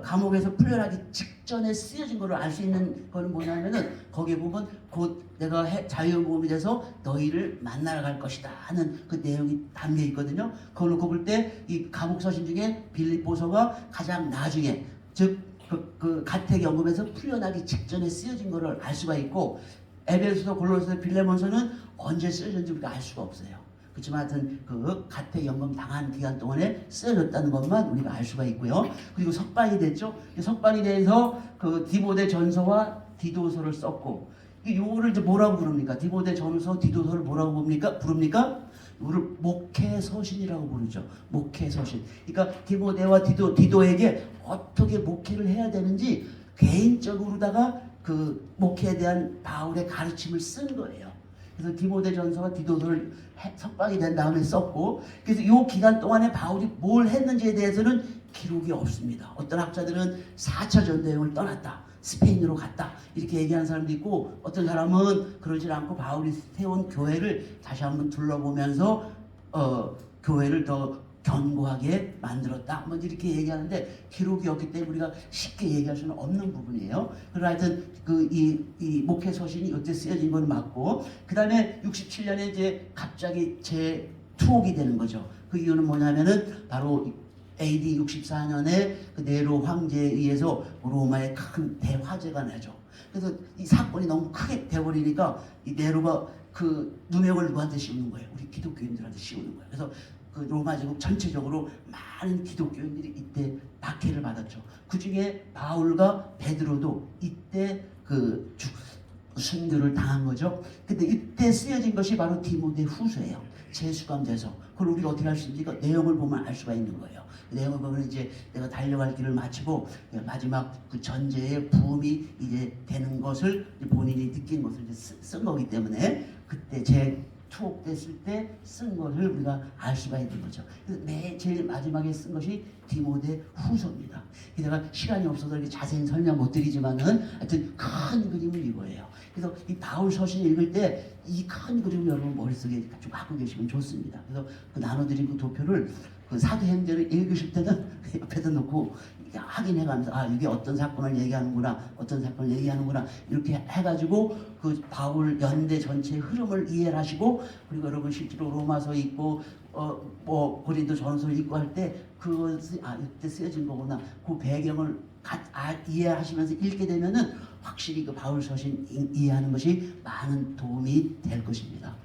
S1: 감옥에서 풀려나기 직전에 쓰여진 것을 알 수 있는 거는 뭐냐면은 거기에 보면 곧 내가 자유복음이 돼서 너희를 만나러 갈 것이다 하는 그 내용이 담겨 있거든요. 그걸 놓고 볼 때 이 감옥 서신 중에 빌립보서가 가장 나중에 즉 그 가택연금에서 풀려나기 직전에 쓰여진 것을 알 수가 있고 에베소서 골로새서 빌레몬서는 언제 쓰여졌는지 우리가 알 수가 없어요. 그렇지만 하여튼 그 가택연금 당한 기간 동안에 쓰여졌다는 것만 우리가 알 수가 있고요. 그리고 석방이 됐죠. 석방이 돼서 그 디모데 전서와 디도서를 썼고 요거를 이제 뭐라고 부릅니까? 디모데 전서, 디도서를 뭐라고 부릅니까? 이거를 목회서신이라고 부르죠. 목회서신. 그러니까 디모데와 디도에게 어떻게 목회를 해야 되는지 개인적으로다가 그 목회에 대한 바울의 가르침을 쓴 거예요. 그래서 디모데 전서와 디도서를 석방이 된 다음에 썼고, 그래서 이 기간 동안에 바울이 뭘 했는지에 대해서는 기록이 없습니다. 어떤 학자들은 4차 전도여행을 떠났다, 스페인으로 갔다 이렇게 얘기하는 사람도 있고, 어떤 사람은 그러질 않고 바울이 세운 교회를 다시 한번 둘러보면서 교회를 더 견고하게 만들었다 뭐 이렇게 얘기하는데, 기록이 없기 때문에 우리가 쉽게 얘기할 수는 없는 부분이에요. 그러나 하여튼 이 목회 서신이 이때 쓰여진 건 맞고, 그 다음에 67년에 이제 갑자기 재투옥이 되는 거죠. 그 이유는 뭐냐면은 바로 AD 64년에 그 네로 황제에 의해서 로마에 큰 대화재가 나죠. 그래서 이 사건이 너무 크게 돼버리니까 이 네로가 그 누명을 누구한테 씌우는 거예요? 우리 기독교인들한테 씌우는 거예요. 그래서 그 로마 제국 전체적으로 많은 기독교인들이 이때 박해를 받았죠. 그 중에 바울과 베드로도 이때 그 순교를 당한 거죠. 근데 이때 쓰여진 것이 바로 디모데 후서예요. 재수감돼서. 그걸 우리가 어떻게 할 수 있는지 그 내용을 보면 알 수가 있는 거예요. 그 내용을 보면 이제 내가 달려갈 길을 마치고 마지막 그 전제의 부음이 이제 되는 것을 본인이 느낀 것을 이제 쓴 거기 때문에 그때 투옥됐을 때 쓴 것을 우리가 알 수가 있는 거죠. 그래서 제일 마지막에 쓴 것이 디모데 후서입니다. 내가 시간이 없어서 이렇게 자세히 설명 못 드리지만은 하여튼 큰 그림은 이거예요. 그래서 이 바울 서신 읽을 때 이 큰 그림을 여러분 머릿속에 좀 갖고 계시면 좋습니다. 그래서 그 나눠드린 그 도표를 그 사도행전을 읽으실 때는 옆에다 놓고 확인해가면서 이게 어떤 사건을 얘기하는구나, 어떤 사건을 얘기하는구나 이렇게 해가지고 그 바울 연대 전체의 흐름을 이해를 하시고, 그리고 여러분 실제로 로마서 읽고 뭐 고린도 전서를 읽고 할 때 그것이 이때 쓰여진 거구나, 그 배경을 이해하시면서 읽게 되면은 확실히 그 바울 서신 이해하는 것이 많은 도움이 될 것입니다.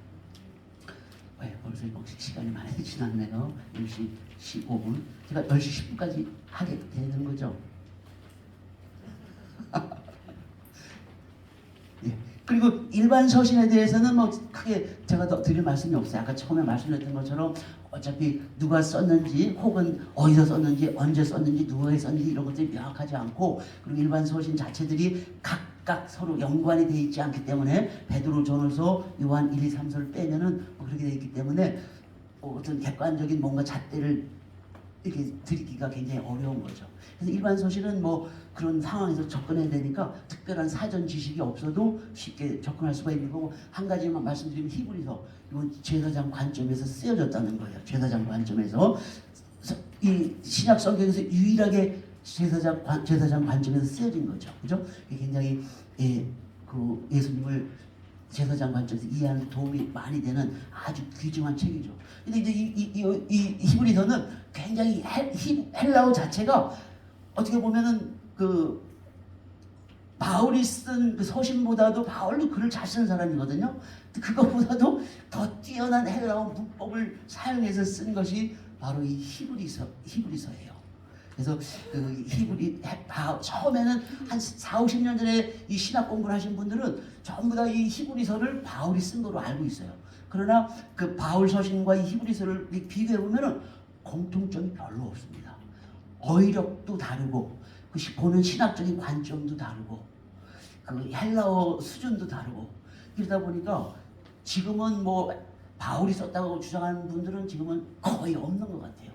S1: 벌써 시간이 많이 지났네요. 10시 15분. 제가 10시 10분까지 하게 되는 거죠. 예. 그리고 일반 서신에 대해서는 뭐 크게 제가 더 드릴 말씀이 없어요. 아까 처음에 말씀드렸던 것처럼 어차피 누가 썼는지 혹은 어디서 썼는지 언제 썼는지 누구에 썼는지 이런 것들이 명확하지 않고, 그리고 일반 서신 자체들이 각각 서로 연관이 되어 있지 않기 때문에 베드로 전후서 요한 1, 2, 3서를 빼면은 그렇게 되어 있기 때문에 어떤 객관적인 뭔가 잣대를 이렇게 드리기가 굉장히 어려운 거죠. 그래서 일반 서신은 뭐 그런 상황에서 접근해야 되니까 특별한 사전 지식이 없어도 쉽게 접근할 수가 있는 거고, 한 가지만 말씀드리면 히브리서, 이건 제사장 관점에서 쓰여졌다는 거예요. 제사장 관점에서 이 신약 성경에서 유일하게 제사장 관점에서 쓰여진 거죠. 그죠? 이게 굉장히 그 예수님을 제사장 관점에서 이해하는 데 도움이 많이 되는 아주 귀중한 책이죠. 근데 이제 이 히브리서는 굉장히 헬라어 자체가 어떻게 보면은 그 바울이 쓴 그 서신보다도 바울도 글을 잘 쓰는 사람이거든요. 그것보다도 더 뛰어난 헬라어 문법을 사용해서 쓴 것이 바로 이 히브리서예요. 그래서 그 처음에는 한 4, 50년 전에 이 신학 공부를 하신 분들은 전부 다 이 히브리서를 바울이 쓴 거로 알고 있어요. 그러나 그 바울 서신과 이 히브리서를 비교해 보면은 공통점이 별로 없습니다. 어휘력도 다르고 그 보는 신학적인 관점도 다르고 그 헬라어 수준도 다르고 이러다 보니까 지금은 뭐 바울이 썼다고 주장하는 분들은 지금은 거의 없는 것 같아요.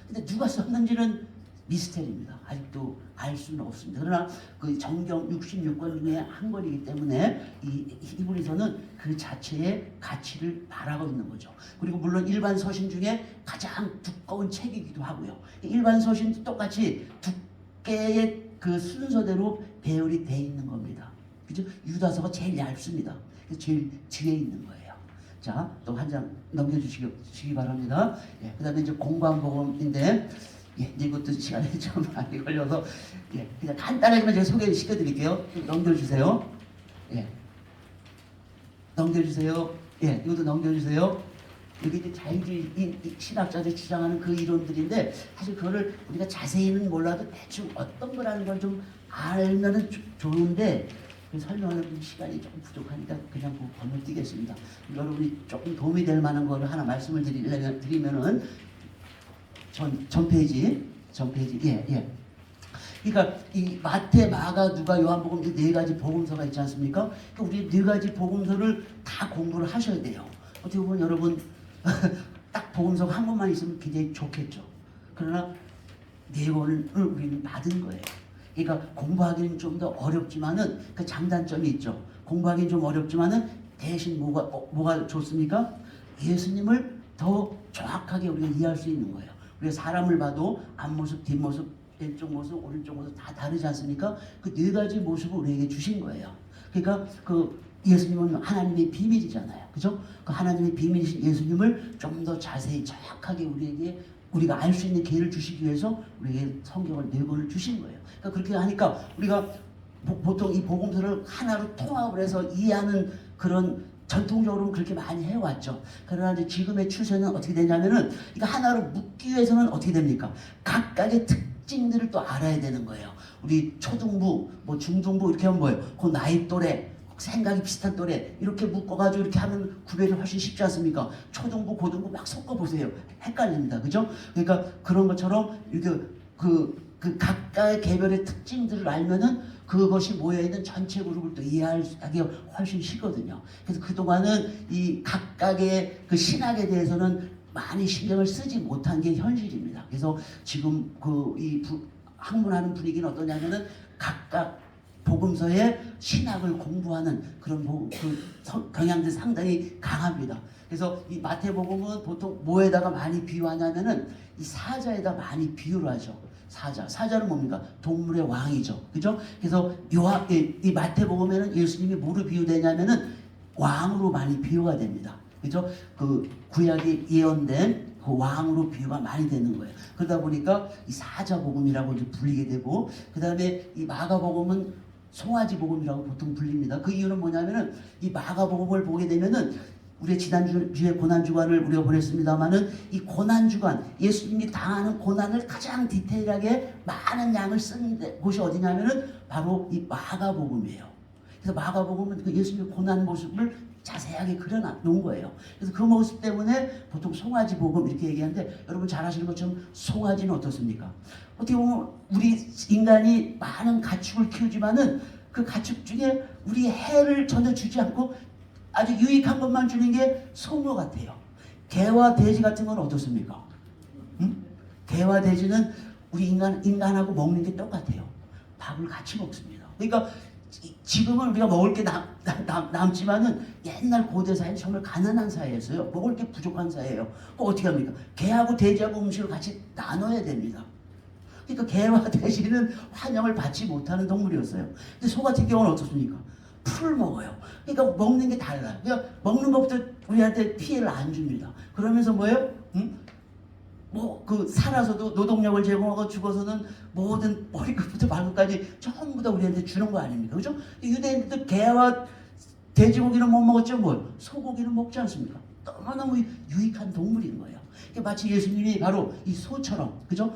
S1: 근데 누가 썼는지는 미스테리입니다. 아직도 알 수는 없습니다. 그러나 그 정경 66권 중에 한 권이기 때문에 이 히브리서는 그 자체의 가치를 바라고 있는 거죠. 그리고 물론 일반 서신 중에 가장 두꺼운 책이기도 하고요. 일반 서신도 똑같이 두께의 그 순서대로 배열이 돼 있는 겁니다. 그죠? 유다서가 제일 얇습니다. 그래서 제일 뒤에 있는 거예요. 자, 또 한 장 넘겨주시기 바랍니다. 예, 그 다음에 이제 공부한 복음인데, 예, 이제 이것도 시간이 좀 많이 걸려서, 예, 그냥 간단하게만 제가 소개시켜 드릴게요. 넘겨주세요. 예. 넘겨주세요. 예, 이것도 넘겨주세요. 여기 이제 자유주의 신학자들이 주장하는 그 이론들인데, 사실 그거를 우리가 자세히는 몰라도 대충 어떤 거라는 걸 좀 알면은 좋은데, 설명하는 시간이 조금 부족하니까 그냥 건너뛰겠습니다. 여러분이 조금 도움이 될 만한 거를 하나 말씀을 드리면은 전 페이지 예. 그러니까 이 마태, 마가, 누가, 요한복음 이 네 가지 복음서가 있지 않습니까? 그러니까 우리 네 가지 복음서를 다 공부를 하셔야 돼요. 어떻게 보면 여러분 딱 복음서가 한 권만 있으면 굉장히 좋겠죠. 그러나 네 권을 우리는 받은 거예요. 그러니까 공부하기는 좀 더 어렵지만은 그 장단점이 있죠. 공부하기는 좀 어렵지만은 대신 뭐가 좋습니까? 예수님을 더 정확하게 우리가 이해할 수 있는 거예요. 우리가 사람을 봐도 앞모습, 뒷모습, 왼쪽 모습, 오른쪽 모습 다 다르지 않습니까? 그 네 가지 모습을 우리에게 주신 거예요. 그러니까 그 예수님은 하나님의 비밀이잖아요. 그죠? 그 하나님의 비밀이신 예수님을 좀 더 자세히 정확하게 우리가 알 수 있는 기회를 주시기 위해서 우리에게 성경을 네 권을 주신 거예요. 그러니까 그렇게 하니까 우리가 보통 이 복음서를 하나로 통합을 해서 이해하는 그런 전통적으로는 그렇게 많이 해왔죠. 그러나 이제 지금의 추세는 어떻게 되냐면은 이거 하나로 묶기 위해서는 어떻게 됩니까? 각각의 특징들을 또 알아야 되는 거예요. 우리 초등부, 뭐 중등부 이렇게 하면 뭐예요? 그 나이 또래, 생각이 비슷한 또래 이렇게 묶어가지고 이렇게 하면 구별이 훨씬 쉽지 않습니까? 초등부, 고등부 막 섞어보세요. 헷갈립니다. 그죠? 그러니까 그런 것처럼 이렇게 그 각각의 개별의 특징들을 알면은 그것이 모여있는 전체 그룹을 또 이해하기 훨씬 쉽거든요. 그래서 그동안은 이 각각의 그 신학에 대해서는 많이 신경을 쓰지 못한 게 현실입니다. 그래서 지금 학문하는 분위기는 어떠냐면은 각각 복음서의 신학을 공부하는 그런 경향들이 상당히 강합니다. 그래서 이 마태복음은 보통 뭐에다가 많이 비유하냐면은 이 사자에다 많이 비유를 하죠. 사자는 뭡니까? 동물의 왕이죠. 그죠? 그래서 이 마태복음에는 예수님이 뭐로 비유되냐면은 왕으로 많이 비유가 됩니다. 그죠? 그 구약에 예언된 그 왕으로 비유가 많이 되는 거예요. 그러다 보니까 이 사자복음이라고 이제 불리게 되고, 그 다음에 이 마가복음은 송아지복음이라고 보통 불립니다. 그 이유는 뭐냐면은 이 마가복음을 보게 되면은 우리의 지난주에 고난주간을 우리가 보냈습니다만은 이 고난주간, 예수님이 당하는 고난을 가장 디테일하게 많은 양을 쓴 곳이 어디냐면은 바로 이 마가복음이에요. 그래서 마가복음은 그 예수님의 고난 모습을 자세하게 그려놓은 거예요. 그래서 그 모습 때문에 보통 송아지복음 이렇게 얘기하는데, 여러분 잘 아시는 것처럼 송아지는 어떻습니까? 어떻게 보면 우리 인간이 많은 가축을 키우지만은 그 가축 중에 우리 해를 전혀 주지 않고 아주 유익한 것만 주는 게 송어 같아요. 개와 돼지 같은 건 어떻습니까? 개와 돼지는 우리 인간하고 먹는 게 똑같아요. 밥을 같이 먹습니다. 그러니까 지금은 우리가 먹을 게 남지만은 옛날 고대 사회는 정말 가난한 사회였어요. 먹을 게 부족한 사회예요. 그럼 어떻게 합니까? 개하고 돼지하고 음식을 같이 나눠야 됩니다. 그러니까 개와 돼지는 환영을 받지 못하는 동물이었어요. 근데 소 같은 경우는 어떻습니까? 풀을 먹어요. 그러니까 먹는 게 달라요. 그러니까 먹는 것부터 우리한테 피해를 안 줍니다. 그러면서 뭐예요? 뭐 그 살아서도 노동력을 제공하고 죽어서는 모든 머리끝부터 발끝까지 전부 다 우리한테 주는 거 아닙니까? 그죠? 유대인들도 개와 돼지고기는 못 먹었죠. 뭐 소고기는 먹지 않습니까? 너무너무 유익한 동물인 거예요. 마치 예수님이 바로 이 소처럼, 그죠?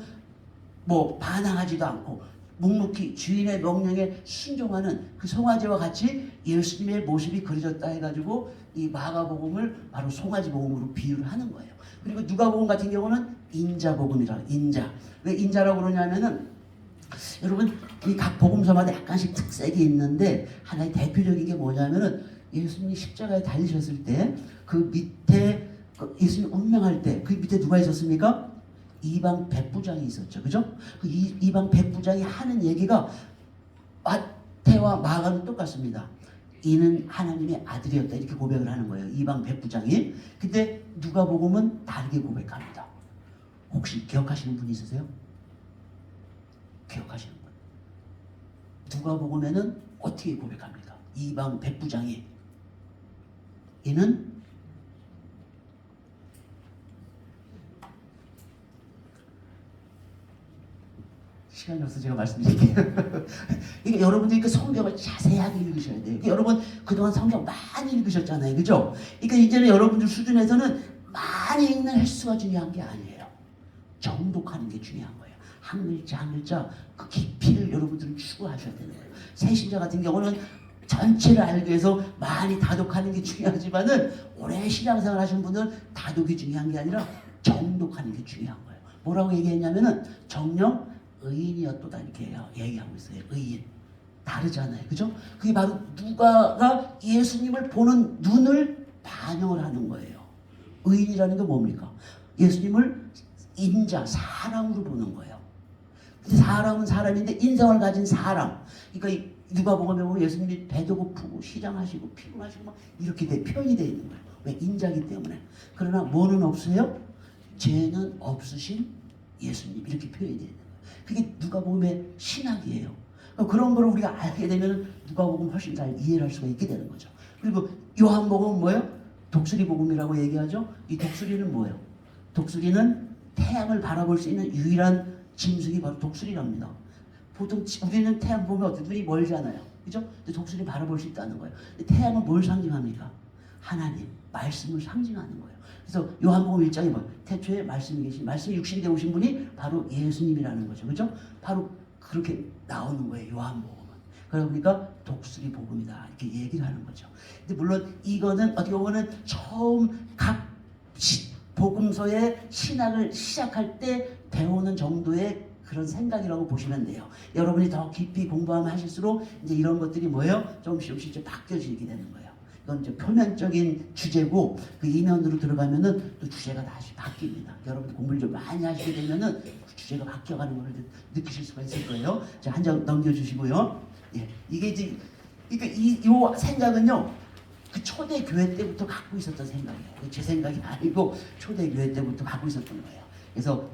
S1: 뭐 반항하지도 않고 묵묵히 주인의 명령에 순종하는 그 송아지와 같이 예수님의 모습이 그려졌다 해가지고 이 마가복음을 바로 송아지 복음으로 비유를 하는 거예요. 그리고 누가복음 같은 경우는 인자복음이라, 인자. 왜 인자라고 그러냐면은 여러분 이 각 복음서마다 약간씩 특색이 있는데 하나의 대표적인 게 뭐냐면은 예수님이 십자가에 달리셨을 때 그 밑에 예수님 운명할 때 그 밑에 누가 있었습니까? 이방 백부장이 있었죠. 그죠? 그 이방 백부장이 하는 얘기가 마태와 마가는 똑같습니다. 이는 하나님의 아들이었다 이렇게 고백을 하는 거예요. 이방 백부장이. 근데 누가복음은 다르게 고백합니다. 혹시 기억하시는 분 있으세요? 기억하시는 분? 누가복음에는 어떻게 고백합니까? 이방 백부장이 이는 시간이 없어서 제가 말씀드릴게요. 그러니까 여러분들이 그 성경을 자세하게 읽으셔야 돼요. 그러니까 여러분 그동안 성경 많이 읽으셨잖아요. 그죠? 그러니까 이제는 여러분들 수준에서는 많이 읽는 횟수가 중요한 게 아니에요. 정독하는 게 중요한 거예요. 한 글자 한 글자 그 깊이를 여러분들은 추구하셔야 되는 거예요. 새신자 같은 경우는 전체를 알기 위해서 많이 다독하는 게 중요하지만은 오래 신앙생활 하시는 분들은 다독이 중요한 게 아니라 정독하는 게 중요한 거예요. 뭐라고 얘기했냐면은 정령 의인이었도다 이렇게 얘기하고 있어요. 의인. 다르잖아요. 그죠? 그게 바로 누가가 예수님을 보는 눈을 반영을 하는 거예요. 의인이라는 게 뭡니까? 예수님을 인자, 사람으로 보는 거예요. 근데 사람은 사람인데 인성을 가진 사람. 그러니까 누가복음에 보면 예수님이 배도 고프고 시장하시고 피곤하시고 막 이렇게 표현이 되어 있는 거예요. 왜? 인자기 때문에. 그러나 뭐는 없어요? 죄는 없으신 예수님 이렇게 표현이 되어 있는 거예요. 그게 누가복음의 신학이에요. 그런 걸 우리가 알게 되면 누가복음 훨씬 잘 이해를 할 수가 있게 되는 거죠. 그리고 요한복음은 뭐예요? 독수리 복음이라고 얘기하죠. 이 독수리는 뭐예요? 독수리는 태양을 바라볼 수 있는 유일한 짐승이 바로 독수리랍니다. 보통 우리는 태양 보면 어떤 눈이 멀잖아요. 그죠? 근데 독수리 바라볼 수 있다는 거예요. 근데 태양은 뭘 상징합니까? 하나님, 말씀을 상징하는 거예요. 그래서 요한복음 1장에 뭐 태초에 말씀이 계신 말씀이 육신되어 오신 분이 바로 예수님이라는 거죠. 그죠? 바로 그렇게 나오는 거예요. 요한복음은. 그러다 보니까 독수리 복음이다 이렇게 얘기를 하는 거죠. 근데 물론 이거는 어떻게 보면 처음 각 복음서의 신학을 시작할 때 배우는 정도의 그런 생각이라고 보시면 돼요. 여러분이 더 깊이 공부하면 하실수록 이제 이런 것들이 뭐예요? 조금씩 이제 바뀌어지게 되는 거예요. 이건 이제 표면적인 주제고 그 이면으로 들어가면은 또 주제가 다시 바뀝니다. 여러분들 공부를 좀 많이 하시게 되면은 그 주제가 바뀌어가는 걸 느끼실 수가 있을 거예요. 자, 한 장 넘겨주시고요. 예, 이게 이제 요 생각은요. 그 초대 교회 때부터 갖고 있었던 생각이에요. 제 생각이 아니고 초대 교회 때부터 갖고 있었던 거예요. 그래서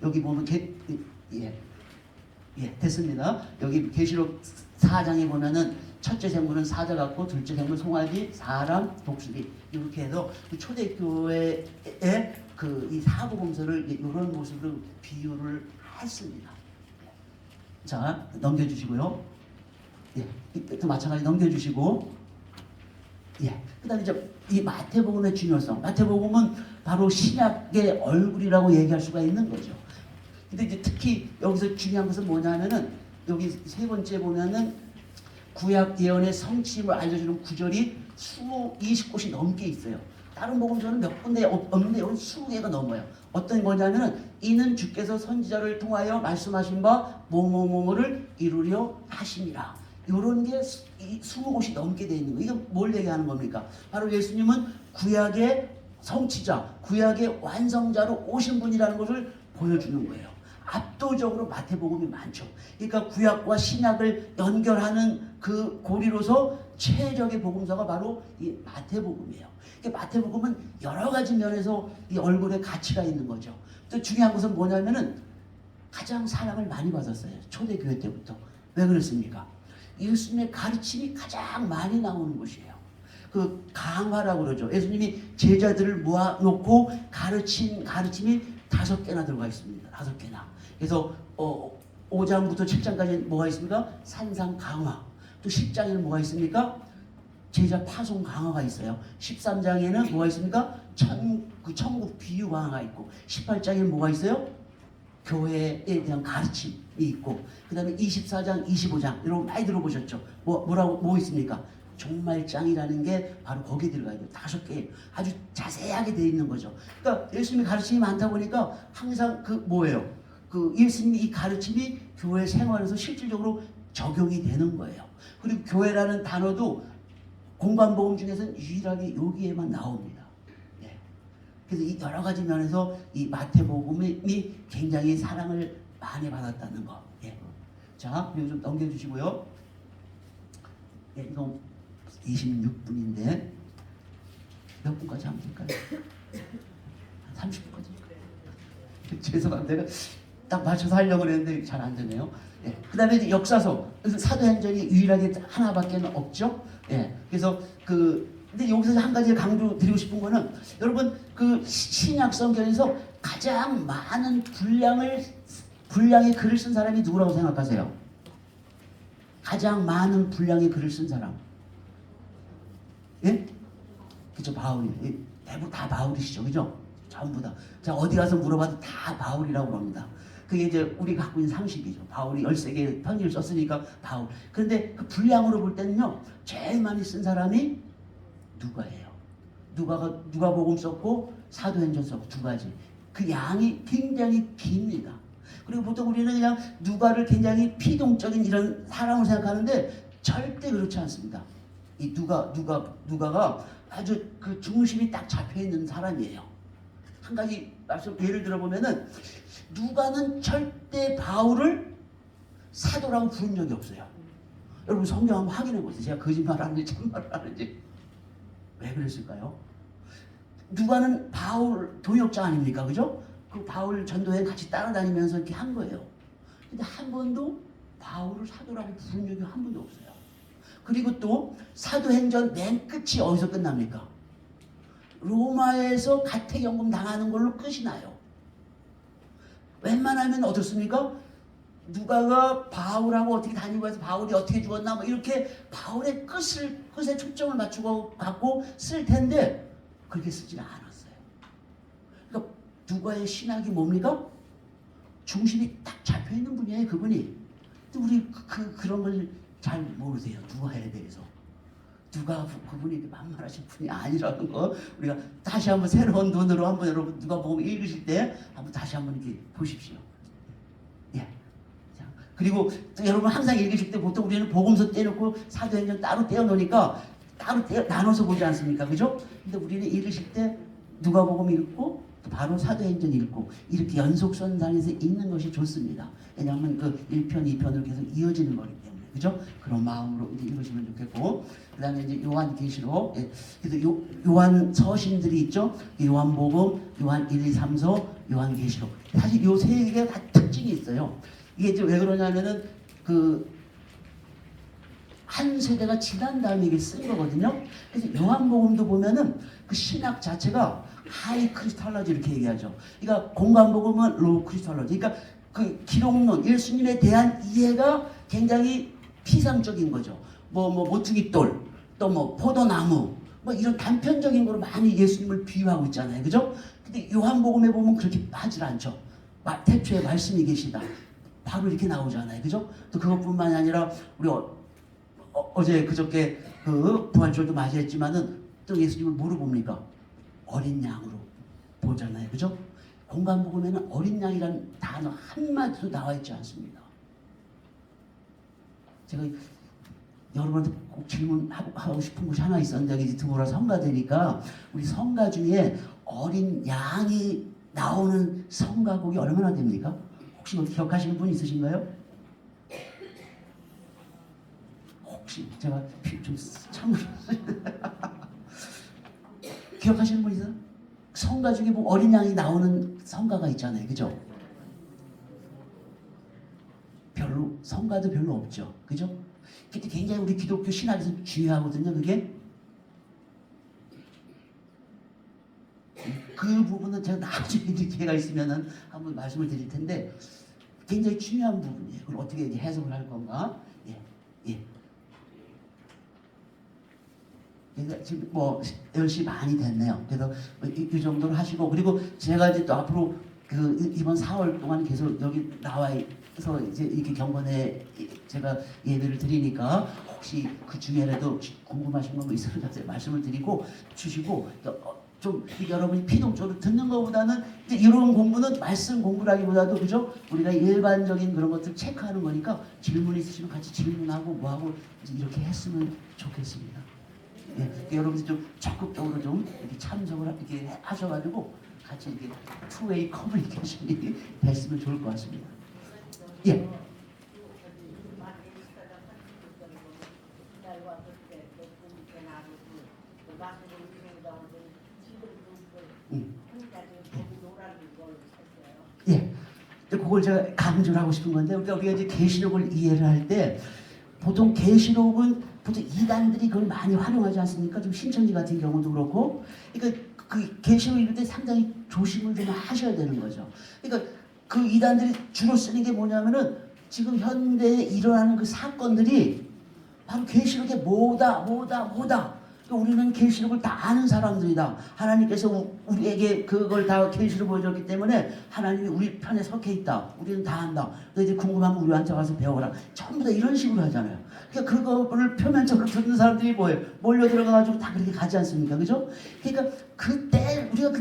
S1: 여기 보면 됐습니다. 여기 계시록 4장에 보면은 첫째 생물은 사자 같고 둘째 생물은 송아지, 사람, 독수리 이렇게 해서 그 초대교회의 그 이 사복음서를 이런 모습으로 비유를 했습니다. 자, 넘겨주시고요. 또 마찬가지 넘겨주시고. 그다음에 이제 이 마태복음의 중요성. 마태복음은 바로 신약의 얼굴이라고 얘기할 수가 있는 거죠. 근데 이제 특히 여기서 중요한 것은 뭐냐면은 여기 세 번째 보면은 구약 예언의 성취임을 알려주는 구절이 20곳이 넘게 있어요. 다른 복음서는 몇 군데 없는데 여기 20개가 넘어요. 어떤 거냐면은 이는 주께서 선지자를 통하여 말씀하신 바 뭐뭐뭐뭐를 이루려 하심이라. 이런 게 20곳이 넘게 되어 있는 거예요. 이건 뭘 얘기하는 겁니까? 바로 예수님은 구약의 성취자, 구약의 완성자로 오신 분이라는 것을 보여주는 거예요. 압도적으로 마태복음이 많죠. 그러니까 구약과 신약을 연결하는 그 고리로서 최적의 복음서가 바로 이 마태복음이에요. 그러니까 마태복음은 여러 가지 면에서 이 얼굴에 가치가 있는 거죠. 또 중요한 것은 뭐냐면은 가장 사랑을 많이 받았어요. 초대교회 때부터. 왜 그랬습니까? 예수님의 가르침이 가장 많이 나오는 곳이에요. 그 강화라고 그러죠. 예수님이 제자들을 모아놓고 가르침이 5개나 들어가 있습니다. 5개나. 그래서 5장부터 7장까지 뭐가 있습니까? 산상 강화. 또 10장에는 뭐가 있습니까? 제자 파송 강화가 있어요. 13장에는 뭐가 있습니까? 천국 비유 강화가 있고, 18장에는 뭐가 있어요? 교회에 대한 가르침이 있고, 그 다음에 24장, 25장 여러분 많이 들어보셨죠? 뭐 있습니까? 종말장이라는 게 바로 거기에 들어가 있어요. 5개 아주 자세하게 되어 있는 거죠. 그러니까 예수님이 가르침이 많다 보니까 항상 뭐예요? 예수님이 이 가르침이 교회 생활에서 실질적으로 적용이 되는 거예요. 그리고 교회라는 단어도 공관복음 중에서는 유일하게 여기에만 나옵니다. 예. 그래서 이 여러 가지 면에서 이 마태복음이 굉장히 사랑을 많이 받았다는 거. 예. 자, 그리고 좀 넘겨주시고요. 예, 이거 26분인데 몇 분까지 하면 될까요? 30분까지. 죄송합니다. 내가 딱 맞춰서 하려고 했는데 잘 안 되네요. 예. 그 다음에 이제 역사서. 사도행전이 유일하게 하나밖에 없죠. 예. 그래서 근데 여기서 한 가지 강조 드리고 싶은 거는, 여러분 신약 성경에서 가장 많은 분량의 글을 쓴 사람이 누구라고 생각하세요? 가장 많은 분량의 글을 쓴 사람. 예? 그죠, 바울이. 예. 대부분 다 바울이시죠, 그죠? 전부 다. 자, 어디 가서 물어봐도 다 바울이라고 합니다. 그게 이제 우리가 갖고 있는 상식이죠. 바울이 13개의 편지를 썼으니까 바울. 그런데 그 분량으로 볼 때는요, 제일 많이 쓴 사람이 누가예요. 누가복음 썼고 사도행전 썼고 2가지. 그 양이 굉장히 깁니다. 그리고 보통 우리는 그냥 누가를 굉장히 피동적인 이런 사람으로 생각하는데 절대 그렇지 않습니다. 이 누가가 아주 그 중심이 딱 잡혀 있는 사람이에요. 한 가지 말씀 예를 들어보면은, 누가는 절대 바울을 사도라고 부른 적이 없어요. 여러분 성경 한번 확인해 보세요. 제가 거짓말하는지 참말을 하는지. 왜 그랬을까요? 누가는 바울 동역자 아닙니까? 그죠? 그 바울 전도에 같이 따라다니면서 이렇게 한 거예요. 근데 한 번도 바울을 사도라고 부른 적이 한 번도 없어요. 그리고 또 사도행전 맨 끝이 어디서 끝납니까? 로마에서 가택연금 당하는 걸로 끝이 나요. 웬만하면 어떻습니까? 누가가 바울하고 어떻게 다니고 해서 바울이 어떻게 죽었나 뭐 이렇게 바울의 끝에 초점을 맞추고 갖고 쓸 텐데 그렇게 쓰지는 않았어요. 그러니까 누가의 신학이 뭡니까? 중심이 딱 잡혀 있는 분이에요, 그분이. 근데 우리 그런 걸 잘 모르세요, 누가에 대해서. 그분이 만만하신 분이 아니라는 거 우리가 다시 한번 새로운 눈으로 한번 여러분 누가복음 읽으실 때 한번 다시 한번 이렇게 보십시오. 예. 자, 그리고 여러분 항상 읽으실 때 보통 우리는 복음서 떼놓고 사도행전 따로 떼어놓으니까 따로 나눠서 보지 않습니까? 그죠? 근데 우리는 읽으실 때 누가복음 읽고 바로 사도행전 읽고 이렇게 연속선상에서 읽는 것이 좋습니다. 왜냐하면 1편, 2편으로 계속 이어지는 거기 때문에. 그죠? 그런 마음으로 이제 읽으시면 좋겠고, 그 다음에 이제 요한계시록, 예. 그래서 요한 서신들이 있죠? 요한복음, 요한 1, 2, 3서, 요한계시록. 사실 요 3개가 다 특징이 있어요. 이게 이제 왜 그러냐면은 한 세대가 지난 다음에 이게 쓴 거거든요. 그래서 요한복음도 보면은 그 신학 자체가 하이 크리스탈러지 이렇게 얘기하죠. 그러니까 공관복음은 로우 크리스탈러지. 그러니까 그 기록론, 예수님에 대한 이해가 굉장히 피상적인 거죠. 모퉁이돌, 또 포도나무, 이런 단편적인 거로 많이 예수님을 비유하고 있잖아요. 그죠? 근데 요한복음에 보면 그렇게 하질 않죠. 태초에 말씀이 계시다. 바로 이렇게 나오잖아요. 그죠? 또 그것뿐만이 아니라 우리 어제 그저께 부활절도 맞이했지만은 또 예수님을 뭐로 봅니까? 어린 양으로 보잖아요. 그죠? 공관복음에는 어린 양이라는 단어 한마디도 나와 있지 않습니다. 제가 여러분한테 꼭 질문하고 싶은 것이 하나 있었는데, 이제 드보라 성가되니까 우리 성가 중에 어린 양이 나오는 성가곡이 얼마나 됩니까? 혹시 기억하시는 분 있으신가요? 혹시 제가 좀 참으로 기억하시는 분 있어요? 성가 중에 어린 양이 나오는 성가가 있잖아요. 그죠? 성가도 별로 없죠. 그죠? 근데 굉장히 우리 기독교 신학에서 중요하거든요. 그게 그 부분은 제가 나중에 기회가 있으면은 한번 말씀을 드릴 텐데 굉장히 중요한 부분이에요. 그걸 어떻게 이제 해석을 할 건가? 예, 예. 그러니까 지금 뭐 10시 반이 됐네요. 그래서 이 정도로 하시고, 그리고 제가 이제 또 앞으로 그 이번 4월 동안 계속 여기 나와서 이제 이렇게 경건에 제가 예배를 드리니까 혹시 그 중에라도 궁금하신 거 있으면 말씀을 드리고 주시고, 좀 여러분이 피동적으로 듣는 것보다는 이제 이런 공부는 말씀 공부라기보다도 그죠? 우리가 일반적인 그런 것들 체크하는 거니까 질문 있으시면 같이 질문하고 뭐하고 이렇게 했으면 좋겠습니다. 예, 여러분들 좀 적극적으로 좀 이렇게 참석을 이렇게 하셔가지고 같이 이렇게 투웨이 커뮤니케이션이 됐으면 좋을 것 같습니다. 예. 예. 그걸 제가 강조를 하고 싶은 건데, 우리가 이제 계시록을 이해를 할 때 보통 계시록은 보통 이단들이 그걸 많이 활용하지 않습니까? 좀 신천지 같은 경우도 그렇고, 그러니까 그 계시록 읽을 때 상당히 조심을 좀 하셔야 되는 거죠. 그러니까 그 이단들이 주로 쓰는 게 뭐냐면은 지금 현대에 일어나는 그 사건들이 바로 계시록에 뭐다. 우리는 계시록을 다 아는 사람들이다. 하나님께서 우리에게 그걸 다 계시로 보여줬기 때문에 하나님이 우리 편에 속해 있다. 우리는 다 안다. 너 이제 궁금하면 우리한테 와서 배워라. 전부 다 이런 식으로 하잖아요. 그러니까 그거를 표면적으로 듣는 사람들이 뭐예요? 몰려 들어가가지고 다 그렇게 가지 않습니까? 그죠? 그러니까 그때 우리가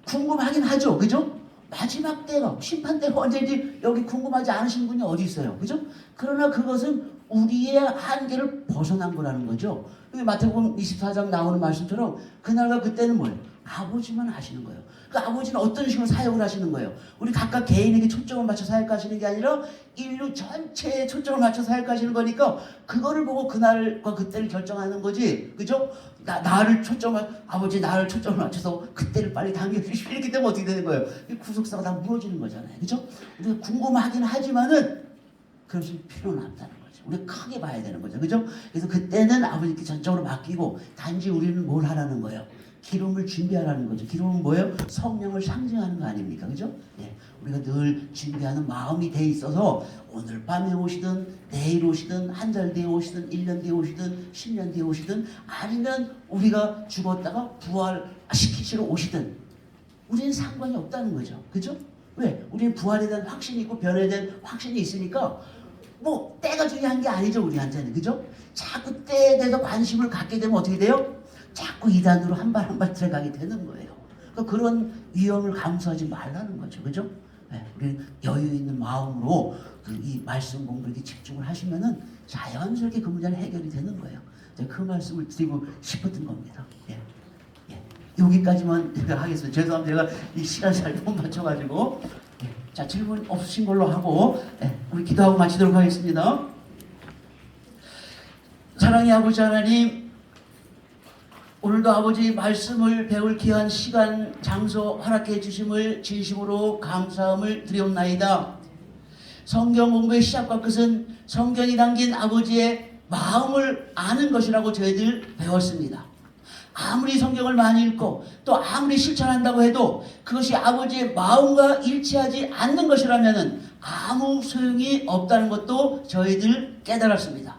S1: 궁금하긴 하죠. 그죠? 마지막 때가, 심판 때가 언제인지 여기 궁금하지 않으신 분이 어디 있어요? 그죠? 그러나 그것은 우리의 한계를 벗어난 거라는 거죠. 마태복음 24장 나오는 말씀처럼 그날과 그때는 뭐예요? 아버지만 아시는 거예요. 그 아버지는 어떤 식으로 사역을 하시는 거예요? 우리 각각 개인에게 초점을 맞춰 사역하시는 게 아니라 인류 전체에 초점을 맞춰 사역하시는 거니까 그거를 보고 그날과 그때를 결정하는 거지. 그죠? 아버지 나를 초점을 맞춰서 그때를 빨리 당겨주시고 이렇게 되면 어떻게 되는 거예요? 구속사가 다 무너지는 거잖아요. 그죠? 우리가 궁금하긴 하지만은 그럴 필요는 없다는 거죠. 우리가 크게 봐야 되는 거죠. 그죠? 그래서 그때는 아버지께 전적으로 맡기고 단지 우리는 뭘 하라는 거예요? 기름을 준비하라는 거죠. 기름은 뭐예요? 성령을 상징하는 거 아닙니까? 그죠? 예. 우리가 늘 준비하는 마음이 돼 있어서 오늘 밤에 오시든 내일 오시든 한 달 뒤에 오시든 1년 뒤에 오시든 10년 뒤에 오시든 아니면 우리가 죽었다가 부활시키시러 오시든 우리는 상관이 없다는 거죠. 그죠? 왜? 우리는 부활에 대한 확신이 있고 변에 대한 확신이 있으니까 뭐 때가 중요한 게 아니죠. 우리한테는. 그죠? 자꾸 때에 대해서 관심을 갖게 되면 어떻게 돼요? 자꾸 이단으로 한 발 한 발 들어가게 되는 거예요. 그러니까 그런 위험을 감수하지 말라는 거죠. 그죠? 네, 우리 여유 있는 마음으로 이 말씀 공부에 집중을 하시면은 자연스럽게 그 문제는 해결이 되는 거예요. 제가 그 말씀을 드리고 싶었던 겁니다. 예. 예. 여기까지만 하겠습니다. 죄송합니다. 제가 이 시간 잘못 맞춰가지고. 예. 자, 질문 없으신 걸로 하고, 예. 우리 기도하고 마치도록 하겠습니다. 사랑의 아버지 하나님, 오늘도 아버지 말씀을 배울 귀한 시간, 장소 허락해 주심을 진심으로 감사함을 드리옵나이다. 성경 공부의 시작과 끝은 성경이 담긴 아버지의 마음을 아는 것이라고 저희들 배웠습니다. 아무리 성경을 많이 읽고 또 아무리 실천한다고 해도 그것이 아버지의 마음과 일치하지 않는 것이라면 아무 소용이 없다는 것도 저희들 깨달았습니다.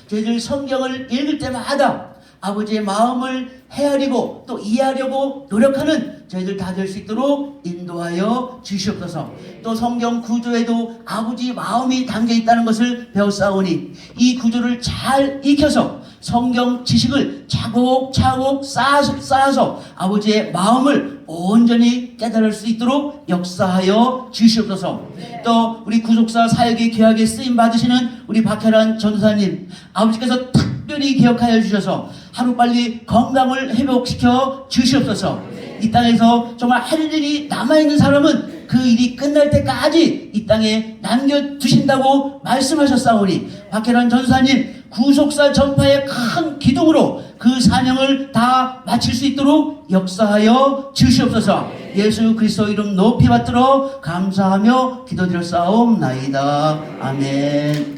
S1: 저희들 성경을 읽을 때마다 아버지의 마음을 헤아리고 또 이해하려고 노력하는 저희들 다 될 수 있도록 인도하여 주시옵소서. 또 성경 구조에도 아버지의 마음이 담겨 있다는 것을 배웠사오니 이 구조를 잘 익혀서 성경 지식을 차곡차곡 쌓아서 아버지의 마음을 온전히 깨달을 수 있도록 역사하여 주시옵소서. 또 우리 구속사 사역에 귀하게 쓰임 받으시는 우리 박혜란 전도사님, 아버지께서 특별히 기억하여 주셔서 하루빨리 건강을 회복시켜 주시옵소서. 이 땅에서 정말 할 일이 남아있는 사람은 그 일이 끝날 때까지 이 땅에 남겨두신다고 말씀하셨사오니 박혜란 전사님 구속사 전파의 큰 기둥으로 그 사명을 다 마칠 수 있도록 역사하여 주시옵소서. 예수 그리스도 이름 높이 받들어 감사하며 기도드렸사옵나이다. 아멘.